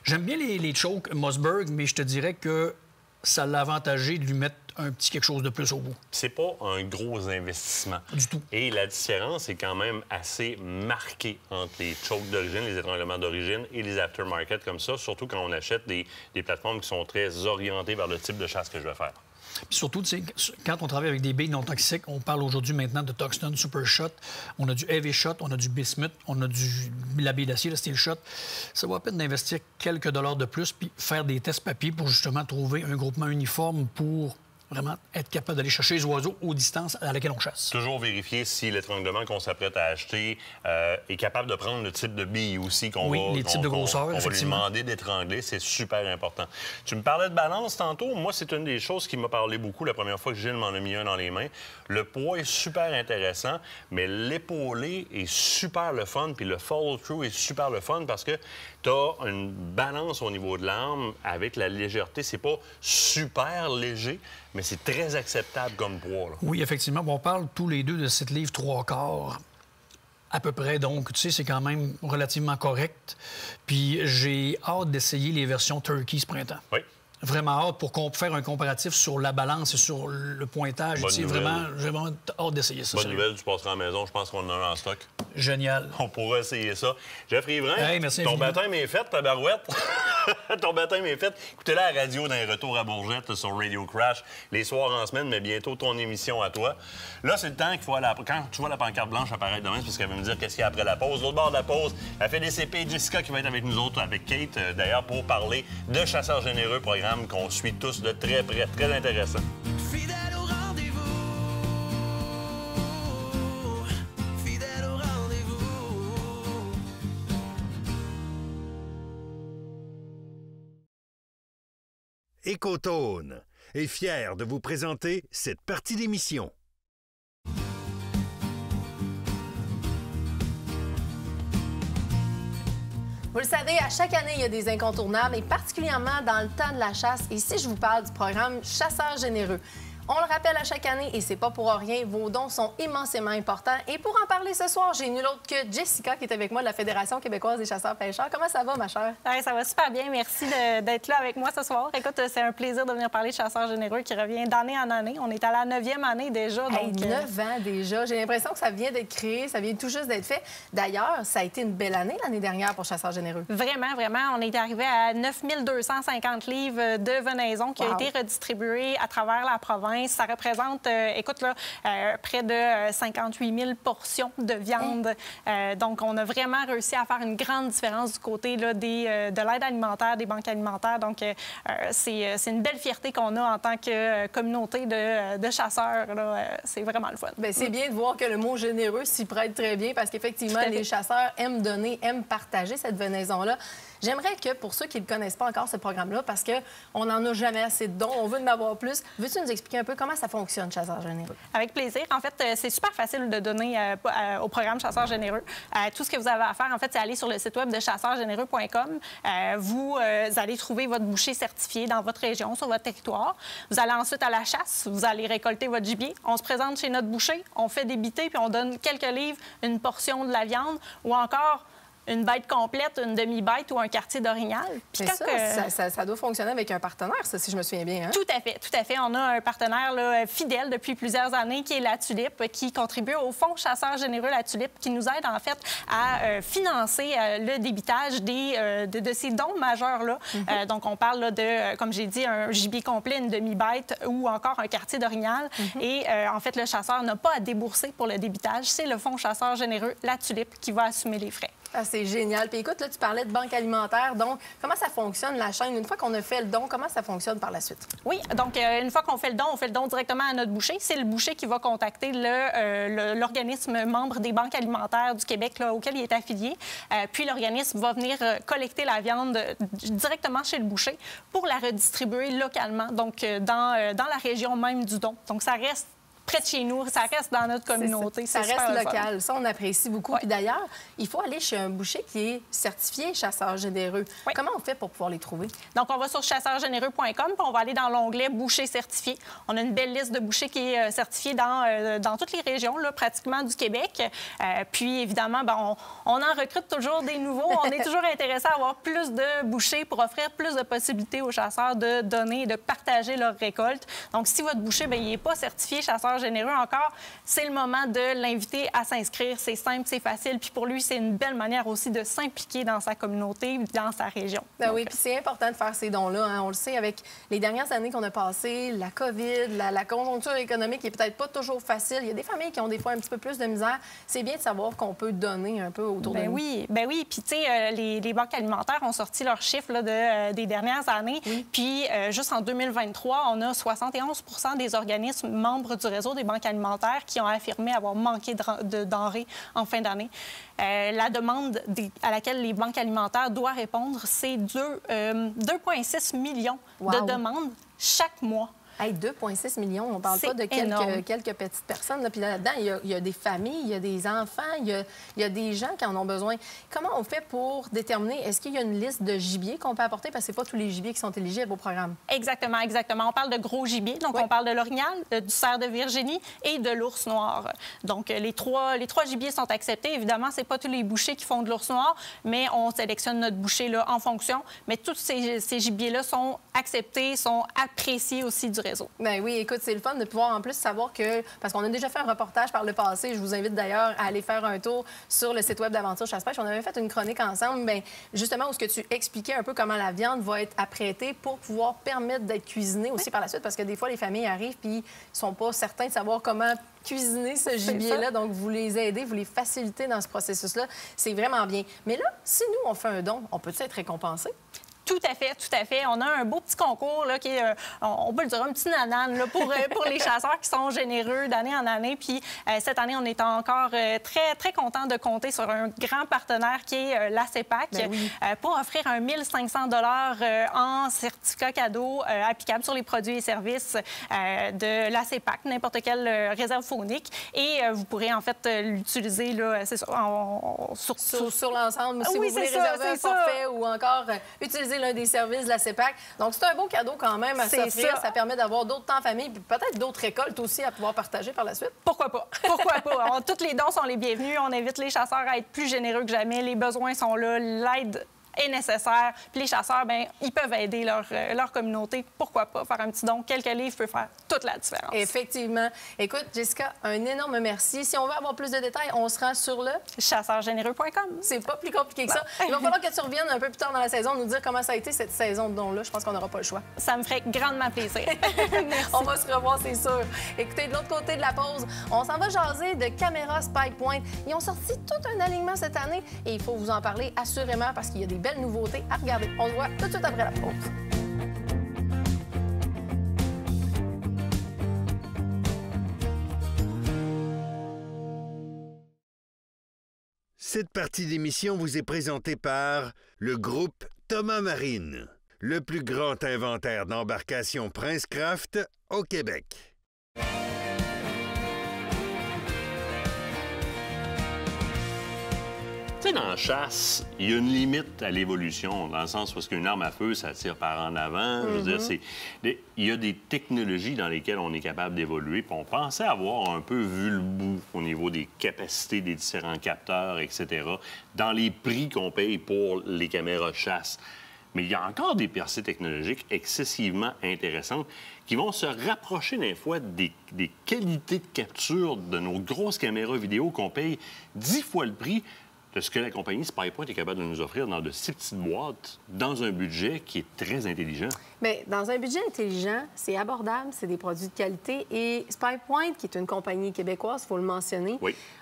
J'aime bien les chokes Mossberg, mais je te dirais que ça l'a avantagé de lui mettre un petit quelque chose de plus au bout. C'est pas un gros investissement. Du tout. Et la différence est quand même assez marquée entre les chokes d'origine, les étranglements d'origine et les aftermarket comme ça, surtout quand on achète des plateformes qui sont très orientées vers le type de chasse que je vais faire. Puis surtout, tu sais, quand on travaille avec des billes non toxiques, on parle aujourd'hui maintenant de Tuxton Super Shot, on a du Heavy Shot, on a du Bismuth, on a la bille d'acier, le Steel Shot. Ça vaut la peine d'investir quelques dollars de plus puis faire des tests papier pour justement trouver un groupement uniforme pour vraiment être capable d'aller chercher les oiseaux aux distances à laquelle on chasse. Toujours vérifier si l'étranglement qu'on s'apprête à acheter est capable de prendre le type de bille aussi qu'on va... les types de grosseur, on va lui demander d'étrangler, c'est super important. Tu me parlais de balance tantôt. Moi, c'est une des choses qui m'a parlé beaucoup la première fois que Gilles m'en a mis un dans les mains. Le poids est super intéressant, mais l'épaulé est super le fun, puis le follow-through est super le fun parce que tu as une balance au niveau de l'arme avec la légèreté. C'est pas super léger, mais c'est très acceptable comme poids. Là. Oui, effectivement. On parle tous les deux de 7 livres 3/4 à peu près. Donc, tu sais, c'est quand même relativement correct. Puis j'ai hâte d'essayer les versions Turkey ce printemps. Oui. Vraiment hâte pour faire un comparatif sur la balance et sur le pointage. J'ai vraiment hâte d'essayer ça. Bonne nouvelle, tu passeras à la maison. Je pense qu'on en a un en stock. Génial. On pourra essayer ça. Jeffrey Yvrin, hey, merci ton infiniment. baptême est fait, tabarouette. Ton baptême est fait. Écoutez-la à la radio d'un retour à Bourgette sur Radio Crash, les soirs en semaine, mais bientôt ton émission à toi. Là, c'est le temps qu'il faut aller quand tu vois la pancarte blanche apparaître demain, c'est parce qu'elle va me dire qu'est-ce qu'il y a après la pause. L'autre bord de la pause, la FDCP et Jessica qui va être avec nous autres, avec Kate, d'ailleurs, pour parler de Chasseurs généreux, programme qu'on suit tous de très près, très intéressant. Fidèle au rendez-vous. Fidèle au rendez-vous. Écotone est fier de vous présenter cette partie d'émission. Vous le savez, à chaque année, il y a des incontournables, et particulièrement dans le temps de la chasse. Et ici, je vous parle du programme Chasseurs généreux. On le rappelle à chaque année, et c'est pas pour rien, vos dons sont immensément importants. Et pour en parler ce soir, j'ai nul autre que Jessica, qui est avec moi de la Fédération québécoise des chasseurs-pêcheurs. Comment ça va, ma chère? Ouais, ça va super bien. Merci d'être là avec moi ce soir. Écoute, c'est un plaisir de venir parler de Chasseurs généreux qui revient d'année en année. On est à la 9e année déjà. Hey, donc 9 ans déjà. J'ai l'impression que ça vient d'être créé, ça vient tout juste d'être fait. D'ailleurs, ça a été une belle année l'année dernière pour Chasseurs généreux. Vraiment, vraiment. On est arrivé à 9 250 livres de venaison qui a été redistribué à travers la province. Ça représente, écoute, là, près de 58 000 portions de viande. Donc, on a vraiment réussi à faire une grande différence du côté là, de l'aide alimentaire, des banques alimentaires. Donc, c'est une belle fierté qu'on a en tant que communauté de chasseurs. C'est vraiment le fun. Bien, c'est bien de voir que le mot généreux s'y prête très bien parce qu'effectivement, les chasseurs aiment donner, aiment partager cette venaison-là. J'aimerais que, pour ceux qui ne connaissent pas encore ce programme-là, parce qu'on n'en a jamais assez de dons, on veut en avoir plus, veux-tu nous expliquer un peu comment ça fonctionne, Chasseurs généreux? Avec plaisir. En fait, c'est super facile de donner au programme Chasseurs généreux. Tout ce que vous avez à faire, en fait, c'est aller sur le site web de chasseurgénéreux.com. Vous allez trouver votre boucher certifié dans votre région, sur votre territoire. Vous allez ensuite à la chasse, vous allez récolter votre gibier. On se présente chez notre boucher, on fait débiter, puis on donne quelques livres, une portion de la viande, ou encore une bête complète, une demi-bête ou un quartier d'orignal. Puis ça doit fonctionner avec un partenaire, ça, si je me souviens bien. Hein? Tout à fait, tout à fait. On a un partenaire là, fidèle depuis plusieurs années qui est La Tulipe, qui contribue au Fonds Chasseurs généreux La Tulipe, qui nous aide en fait à financer le débitage de ces dons majeurs-là. Donc, on parle là, de, comme j'ai dit, un gibier complet, une demi-bête ou encore un quartier d'orignal. Et en fait, le chasseur n'a pas à débourser pour le débitage. C'est le Fonds Chasseurs généreux La Tulipe qui va assumer les frais. Ah, c'est génial. Puis écoute, là, tu parlais de banque alimentaire. Donc, comment ça fonctionne, la chaîne? Une fois qu'on a fait le don, comment ça fonctionne par la suite? Oui, donc une fois qu'on fait le don directement à notre boucher. C'est le boucher qui va contacter l'organisme membre des banques alimentaires du Québec là, auquel il est affilié. Puis l'organisme va venir collecter la viande directement chez le boucher pour la redistribuer localement, donc dans la région même du don. Donc, ça reste près de chez nous, ça reste dans notre communauté. Ça super reste le fun. local. Ça, on apprécie beaucoup. Puis d'ailleurs, il faut aller chez un boucher qui est certifié chasseur généreux. Comment on fait pour pouvoir les trouver? Donc, on va sur chasseurgénéreux.com, puis on va aller dans l'onglet boucher certifié. On a une belle liste de bouchers qui est certifiée dans toutes les régions, là, pratiquement du Québec. Puis, évidemment, ben, on en recrute toujours des nouveaux. On est toujours intéressé à avoir plus de bouchers pour offrir plus de possibilités aux chasseurs de donner et de partager leurs récoltes. Donc, si votre boucher, bien, il n'est pas certifié chasseur généreux encore, c'est le moment de l'inviter à s'inscrire. C'est simple, c'est facile. Puis pour lui, c'est une belle manière aussi de s'impliquer dans sa communauté, dans sa région. Ben oui, puis c'est important de faire ces dons-là. Hein. On le sait, avec les dernières années qu'on a passées, la COVID, la conjoncture économique est peut-être pas toujours facile. Il y a des familles qui ont des fois un petit peu plus de misère. C'est bien de savoir qu'on peut donner un peu autour de nous. Oui, ben oui. Puis, tu sais, les banques alimentaires ont sorti leurs chiffres là, des dernières années. Oui. Puis, juste en 2023, on a 71 des organismes membres du réseau des banques alimentaires qui ont affirmé avoir manqué de denrées en fin d'année. La demande à laquelle les banques alimentaires doivent répondre, c'est 2,6 millions de demandes chaque mois. Hey, 2,6 millions, on ne parle pas de quelques petites personnes. Là. Puis là-dedans, il y a des familles, il y a des enfants, il y a des gens qui en ont besoin. Comment on fait pour déterminer, est-ce qu'il y a une liste de gibier qu'on peut apporter? Parce que ce n'est pas tous les gibiers qui sont éligibles au programme. Exactement, exactement. On parle de gros gibier. Donc, on parle de l'orignal, du cerf de Virginie et de l'ours noir. Donc, les trois gibiers sont acceptés. Évidemment, ce n'est pas tous les bouchers qui font de l'ours noir, mais on sélectionne notre boucher là, en fonction. Mais tous ces gibiers-là sont acceptés, sont appréciés aussi du réseau. Bien oui, écoute, c'est le fun de pouvoir en plus savoir que... Parce qu'on a déjà fait un reportage par le passé. Je vous invite d'ailleurs à aller faire un tour sur le site web d'Aventure Chasse-Pêche. On avait fait une chronique ensemble, bien, justement, où ce que tu expliquais un peu comment la viande va être apprêtée pour pouvoir permettre d'être cuisinée aussi par la suite. Parce que des fois, les familles arrivent puis ils sont pas certains de savoir comment cuisiner ce gibier-là. Donc, vous les aidez, vous les facilitez dans ce processus-là. C'est vraiment bien. Mais là, si nous, on fait un don, on peut-tu être récompensé? Tout à fait, tout à fait. On a un beau petit concours là, qui est, on peut le dire, un petit nanan là, pour les chasseurs qui sont généreux d'année en année. Puis cette année, on est encore très, très content de compter sur un grand partenaire qui est la CEPAC pour offrir un 1 500 $ en certificat cadeau applicable sur les produits et services de la CEPAC, n'importe quelle réserve faunique. Et vous pourrez en fait l'utiliser là, c'est sur l'ensemble. Si vous voulez réserver un forfait ou encore utiliser l'un des services de la CEPAC. Donc, c'est un beau cadeau quand même à s'offrir. Ça permet d'avoir d'autres temps en famille puis peut-être d'autres récoltes aussi à pouvoir partager par la suite. Pourquoi pas? Pourquoi pas? Tous les dons sont les bienvenus. On invite les chasseurs à être plus généreux que jamais. Les besoins sont là. L'aide est nécessaire. Puis les chasseurs, bien, ils peuvent aider leur communauté. Pourquoi pas faire un petit don? Quelques livres peut faire toute la différence. Effectivement. Écoute, Jessica, un énorme merci. Si on veut avoir plus de détails, on se rend sur le chasseurgénéreux.com. C'est pas plus compliqué que ça. Il va falloir que tu reviennes un peu plus tard dans la saison, nous dire comment ça a été cette saison de dons-là. Je pense qu'on n'aura pas le choix. Ça me ferait grandement plaisir. On va se revoir, c'est sûr. Écoutez, de l'autre côté de la pause, on s'en va jaser de caméras Spike Point. Ils ont sorti tout un alignement cette année et il faut vous en parler assurément parce qu'il y a des belles nouveautés à regarder. On se voit tout de suite après la pause. Cette partie d'émission vous est présentée par le groupe Thomas Marine, le plus grand inventaire d'embarcations Princecraft au Québec. Tu sais, dans la chasse, il y a une limite à l'évolution, dans le sens où qu'une arme à feu, ça tire par en avant. Je veux dire, il y a des technologies dans lesquelles on est capable d'évoluer. Puis on pensait avoir un peu vu le bout au niveau des capacités des différents capteurs, etc., dans les prix qu'on paye pour les caméras chasse. Mais il y a encore des percées technologiques excessivement intéressantes qui vont se rapprocher des fois des qualités de capture de nos grosses caméras vidéo qu'on paye 10 fois le prix de ce que la compagnie Spike Point est capable de nous offrir dans de si petites boîtes, dans un budget qui est très intelligent. Bien, dans un budget intelligent, c'est abordable, c'est des produits de qualité. Et Spike Point, qui est une compagnie québécoise, il faut le mentionner,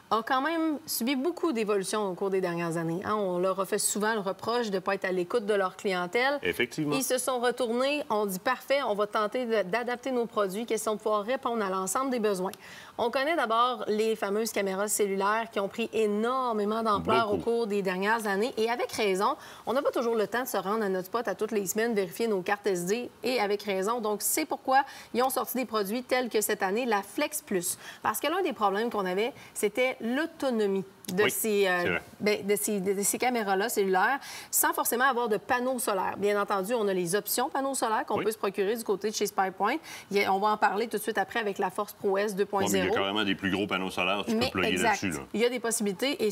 a quand même subi beaucoup d'évolutions au cours des dernières années. Hein? On leur a fait souvent le reproche de ne pas être à l'écoute de leur clientèle. Effectivement. Ils se sont retournés, on dit parfait, on va tenter d'adapter nos produits, question de pouvoir répondre à l'ensemble des besoins. On connaît d'abord les fameuses caméras cellulaires qui ont pris énormément d'ampleur au cours des dernières années. Et avec raison, on n'a pas toujours le temps de se rendre à notre spot à toutes les semaines, vérifier nos cartes SD HD et avec raison. Donc, c'est pourquoi ils ont sorti des produits tels que cette année, la Flex Plus. Parce que l'un des problèmes qu'on avait, c'était l'autonomie de, Oui, de ces caméras-là cellulaires, sans forcément avoir de panneaux solaires. Bien entendu, on a les options panneaux solaires qu'on peut se procurer du côté de chez SpyPoint. On va en parler tout de suite après avec la Force Pro S 2.0. Bon, il y a carrément des plus gros panneaux solaires, tu peux plugger là-dessus. Là. Il y a des possibilités et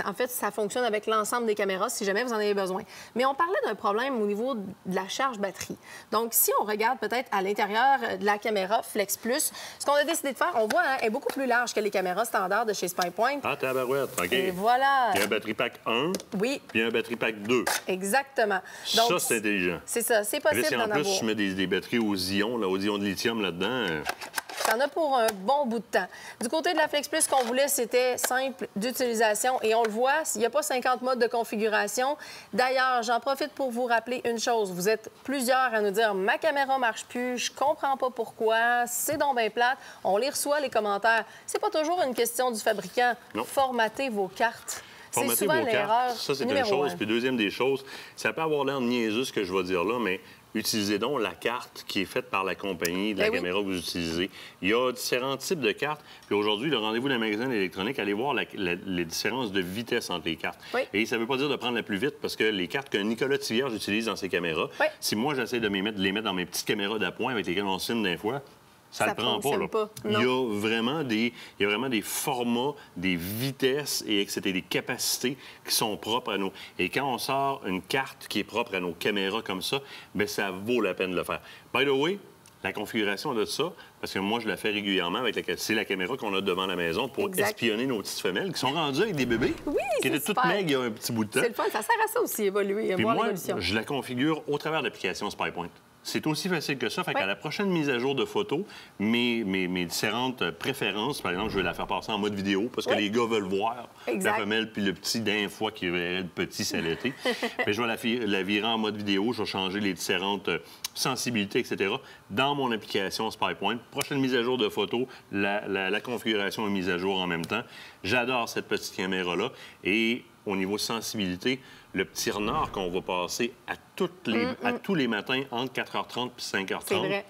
en fait, ça fonctionne avec l'ensemble des caméras si jamais vous en avez besoin. Mais on parlait d'un problème au niveau de la charge batterie. Donc, si on regarde peut-être à l'intérieur de la caméra Flex Plus, ce qu'on a décidé de faire, on voit, elle est beaucoup plus large que les caméras standards de chez SpyPoint. Ah, tabarouette, OK. Et voilà. Il y a un batterie pack 1, oui, puis un batterie pack 2. Exactement. Donc, ça, c'est intelligent. C'est ça, c'est possible d'en avoir. En plus, je mets des batteries aux ions de lithium là-dedans. Ça en a pour un bon bout de temps. Du côté de la Flex Plus, ce qu'on voulait, c'était simple d'utilisation. Et on le voit, il n'y a pas 50 modes de configuration. D'ailleurs, j'en profite pour vous rappeler une chose. Vous êtes plusieurs à nous dire « Ma caméra marche plus, je comprends pas pourquoi, c'est donc bien plate. » On les reçoit, les commentaires. C'est pas toujours une question du fabricant. Non. Formatez vos cartes. Formatez vos cartes, ça, c'est une chose. Puis deuxième des choses, ça peut avoir l'air niaiseux ce que je vais dire là, mais utilisez donc la carte qui est faite par la compagnie de la caméra que vous utilisez. Il y a différents types de cartes. Puis aujourd'hui, le rendez-vous d'un magasin électronique, allez voir les différences de vitesse entre les cartes. Oui. Et ça ne veut pas dire de prendre la plus vite, parce que les cartes que Nicolas Tivierge utilise dans ses caméras, si moi, j'essaie de les mettre dans mes petites caméras d'appoint avec lesquelles on filme des fois, ça ne le prend pas. Là. Il y a vraiment des formats, des vitesses et des capacités qui sont propres à nous. Et quand on sort une carte qui est propre à nos caméras comme ça, bien, ça vaut la peine de le faire. By the way, la configuration de ça, parce que moi, je la fais régulièrement avec c'est la caméra qu'on a devant la maison pour espionner nos petites femelles qui sont rendues avec des bébés, qui étaient toutes maigres il y a un petit bout de temps. C'est le fun, ça sert à ça aussi, évoluer, Puis voir moi, l'évolution. je la configure au travers de l'application SpyPoint. C'est aussi facile que ça. Fait qu'à la prochaine mise à jour de photos, mes différentes préférences, par exemple, je vais la faire passer en mode vidéo parce que les gars veulent voir la femelle puis le petit d'un fois qui verrait le petit s'allaiter. Mais je vais la virer en mode vidéo. Je vais changer les différentes sensibilités, etc. dans mon application SpyPoint. Prochaine mise à jour de photos, la configuration est mise à jour en même temps. J'adore cette petite caméra-là. Et au niveau sensibilité, le petit renard qu'on va passer à tous les matins entre 4h30 et 5h30. C'est vrai.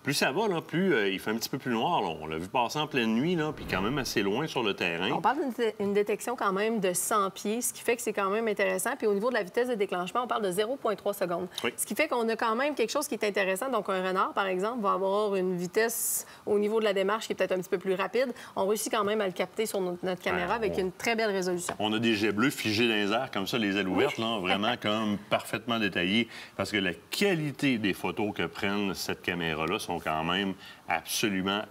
Plus ça va, là, plus il fait un petit peu plus noir. Là. On l'a vu passer en pleine nuit, là, puis quand même assez loin sur le terrain. On parle d'une détection quand même de 100 pieds, ce qui fait que c'est quand même intéressant. Puis au niveau de la vitesse de déclenchement, on parle de 0,3 secondes. Oui. Ce qui fait qu'on a quand même quelque chose qui est intéressant. Donc un renard, par exemple, va avoir une vitesse au niveau de la démarche qui est peut-être un petit peu plus rapide. On réussit quand même à le capter sur notre caméra avec une très belle résolution. On a des jets bleus figés dans les airs, comme ça, les ailes ouvertes, là, vraiment comme parfaitement détaillés. Parce que la qualité des photos que prennent cette caméra-là sont quand même absolument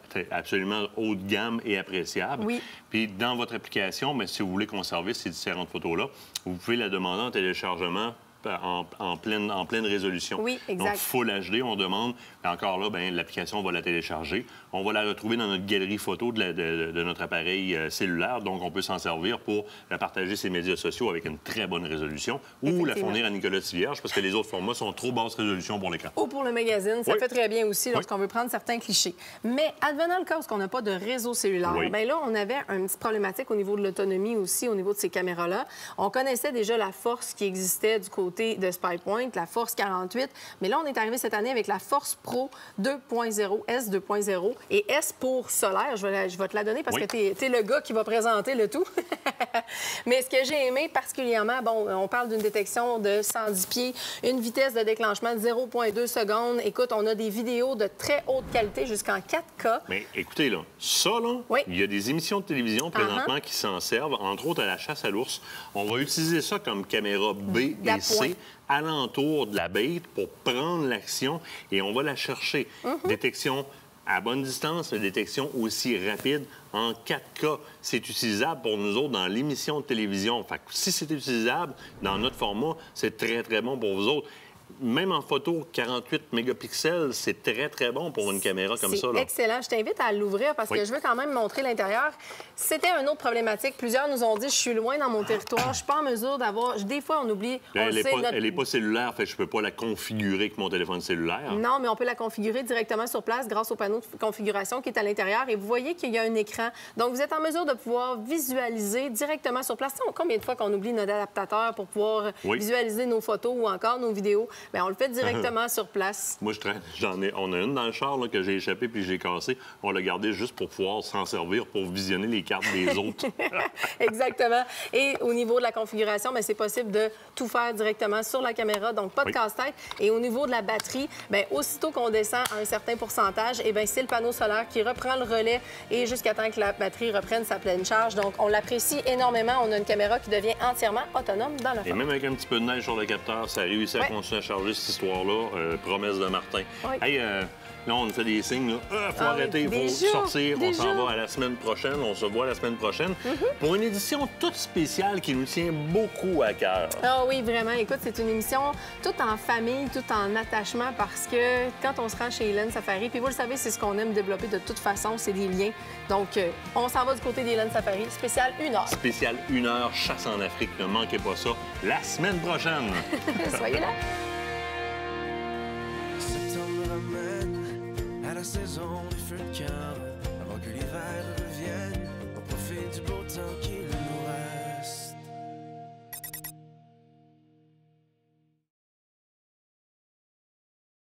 haut de gamme et appréciables. Oui. Puis dans votre application, bien, si vous voulez conserver ces différentes photos-là, vous pouvez la demander en téléchargement en pleine résolution. Oui, exact. Donc, Full HD, on demande. Encore là, bien, l'application va la télécharger. On va la retrouver dans notre galerie photo de notre appareil cellulaire. Donc, on peut s'en servir pour la partager ses médias sociaux avec une très bonne résolution ou la fournir à Nicolas Tivierge parce que les autres formats sont trop basse résolution pour l'écran. Ou pour le magazine. Ça fait très bien aussi lorsqu'on veut prendre certains clichés. Mais advenant le cas où on n'a pas de réseau cellulaire, bien là, on avait une petite problématique au niveau de l'autonomie aussi, au niveau de ces caméras-là. On connaissait déjà la force qui existait du côté de SpyPoint, la Force 48. Mais là, on est arrivé cette année avec la Force Pro 2.0, S 2.0. Et S pour solaire, je vais te la donner parce que tu es le gars qui va présenter le tout. Mais ce que j'ai aimé particulièrement, bon, on parle d'une détection de 110 pieds, une vitesse de déclenchement de 0,2 secondes. Écoute, on a des vidéos de très haute qualité jusqu'en 4K. Mais écoutez, là, ça, là, il y a des émissions de télévision présentement qui s'en servent, entre autres à la chasse à l'ours. On va utiliser ça comme caméra B et C alentour de la bête pour prendre l'action et on va la chercher. Détection à bonne distance, mais détection aussi rapide en 4K. C'est utilisable pour nous autres dans l'émission de télévision. Fait que si c'est utilisable dans notre format, c'est très, très bon pour vous autres. Même en photo, 48 mégapixels, c'est très, très bon pour une caméra comme ça. C'est excellent. Je t'invite à l'ouvrir parce que je veux quand même montrer l'intérieur. C'était une autre problématique. Plusieurs nous ont dit, je suis loin dans mon territoire, je suis pas en mesure d'avoir... Des fois, on oublie... Elle n'est pas cellulaire, fait que je peux pas la configurer avec mon téléphone cellulaire. Non, mais on peut la configurer directement sur place grâce au panneau de configuration qui est à l'intérieur. Et vous voyez qu'il y a un écran. Donc, vous êtes en mesure de pouvoir visualiser directement sur place. Combien de fois qu'on oublie notre adaptateur pour pouvoir visualiser nos photos ou encore nos vidéos? bien, on le fait directement sur place. Moi, on a une dans le char là, que j'ai échappée puis j'ai cassée. On l'a gardée juste pour pouvoir s'en servir pour visionner les cartes des autres. Exactement. Et au niveau de la configuration, bien, c'est possible de tout faire directement sur la caméra, donc pas de casse-tête. Et au niveau de la batterie, bien, aussitôt qu'on descend à un certain pourcentage, eh bien, c'est le panneau solaire qui reprend le relais et jusqu'à temps que la batterie reprenne sa pleine charge. Donc, on l'apprécie énormément. On a une caméra qui devient entièrement autonome dans le fond. Et même avec un petit peu de neige sur le capteur, ça réussit à continuer à charger cette histoire-là. Promesse de Martin. Oui. Hey, là, on fait des signes. Faut arrêter, il faut sortir. On s'en va à la semaine prochaine. On se voit la semaine prochaine pour une édition toute spéciale qui nous tient beaucoup à cœur. Ah oui, vraiment. Écoute, c'est une émission toute en famille, tout en attachement parce que quand on se rend chez Hélène Safari, puis vous le savez, c'est ce qu'on aime développer de toute façon, c'est des liens. Donc, on s'en va du côté d'Hélène Safari, spécial 1 heure. Spécial 1 heure, chasse en Afrique. Ne manquez pas ça la semaine prochaine. Soyez là.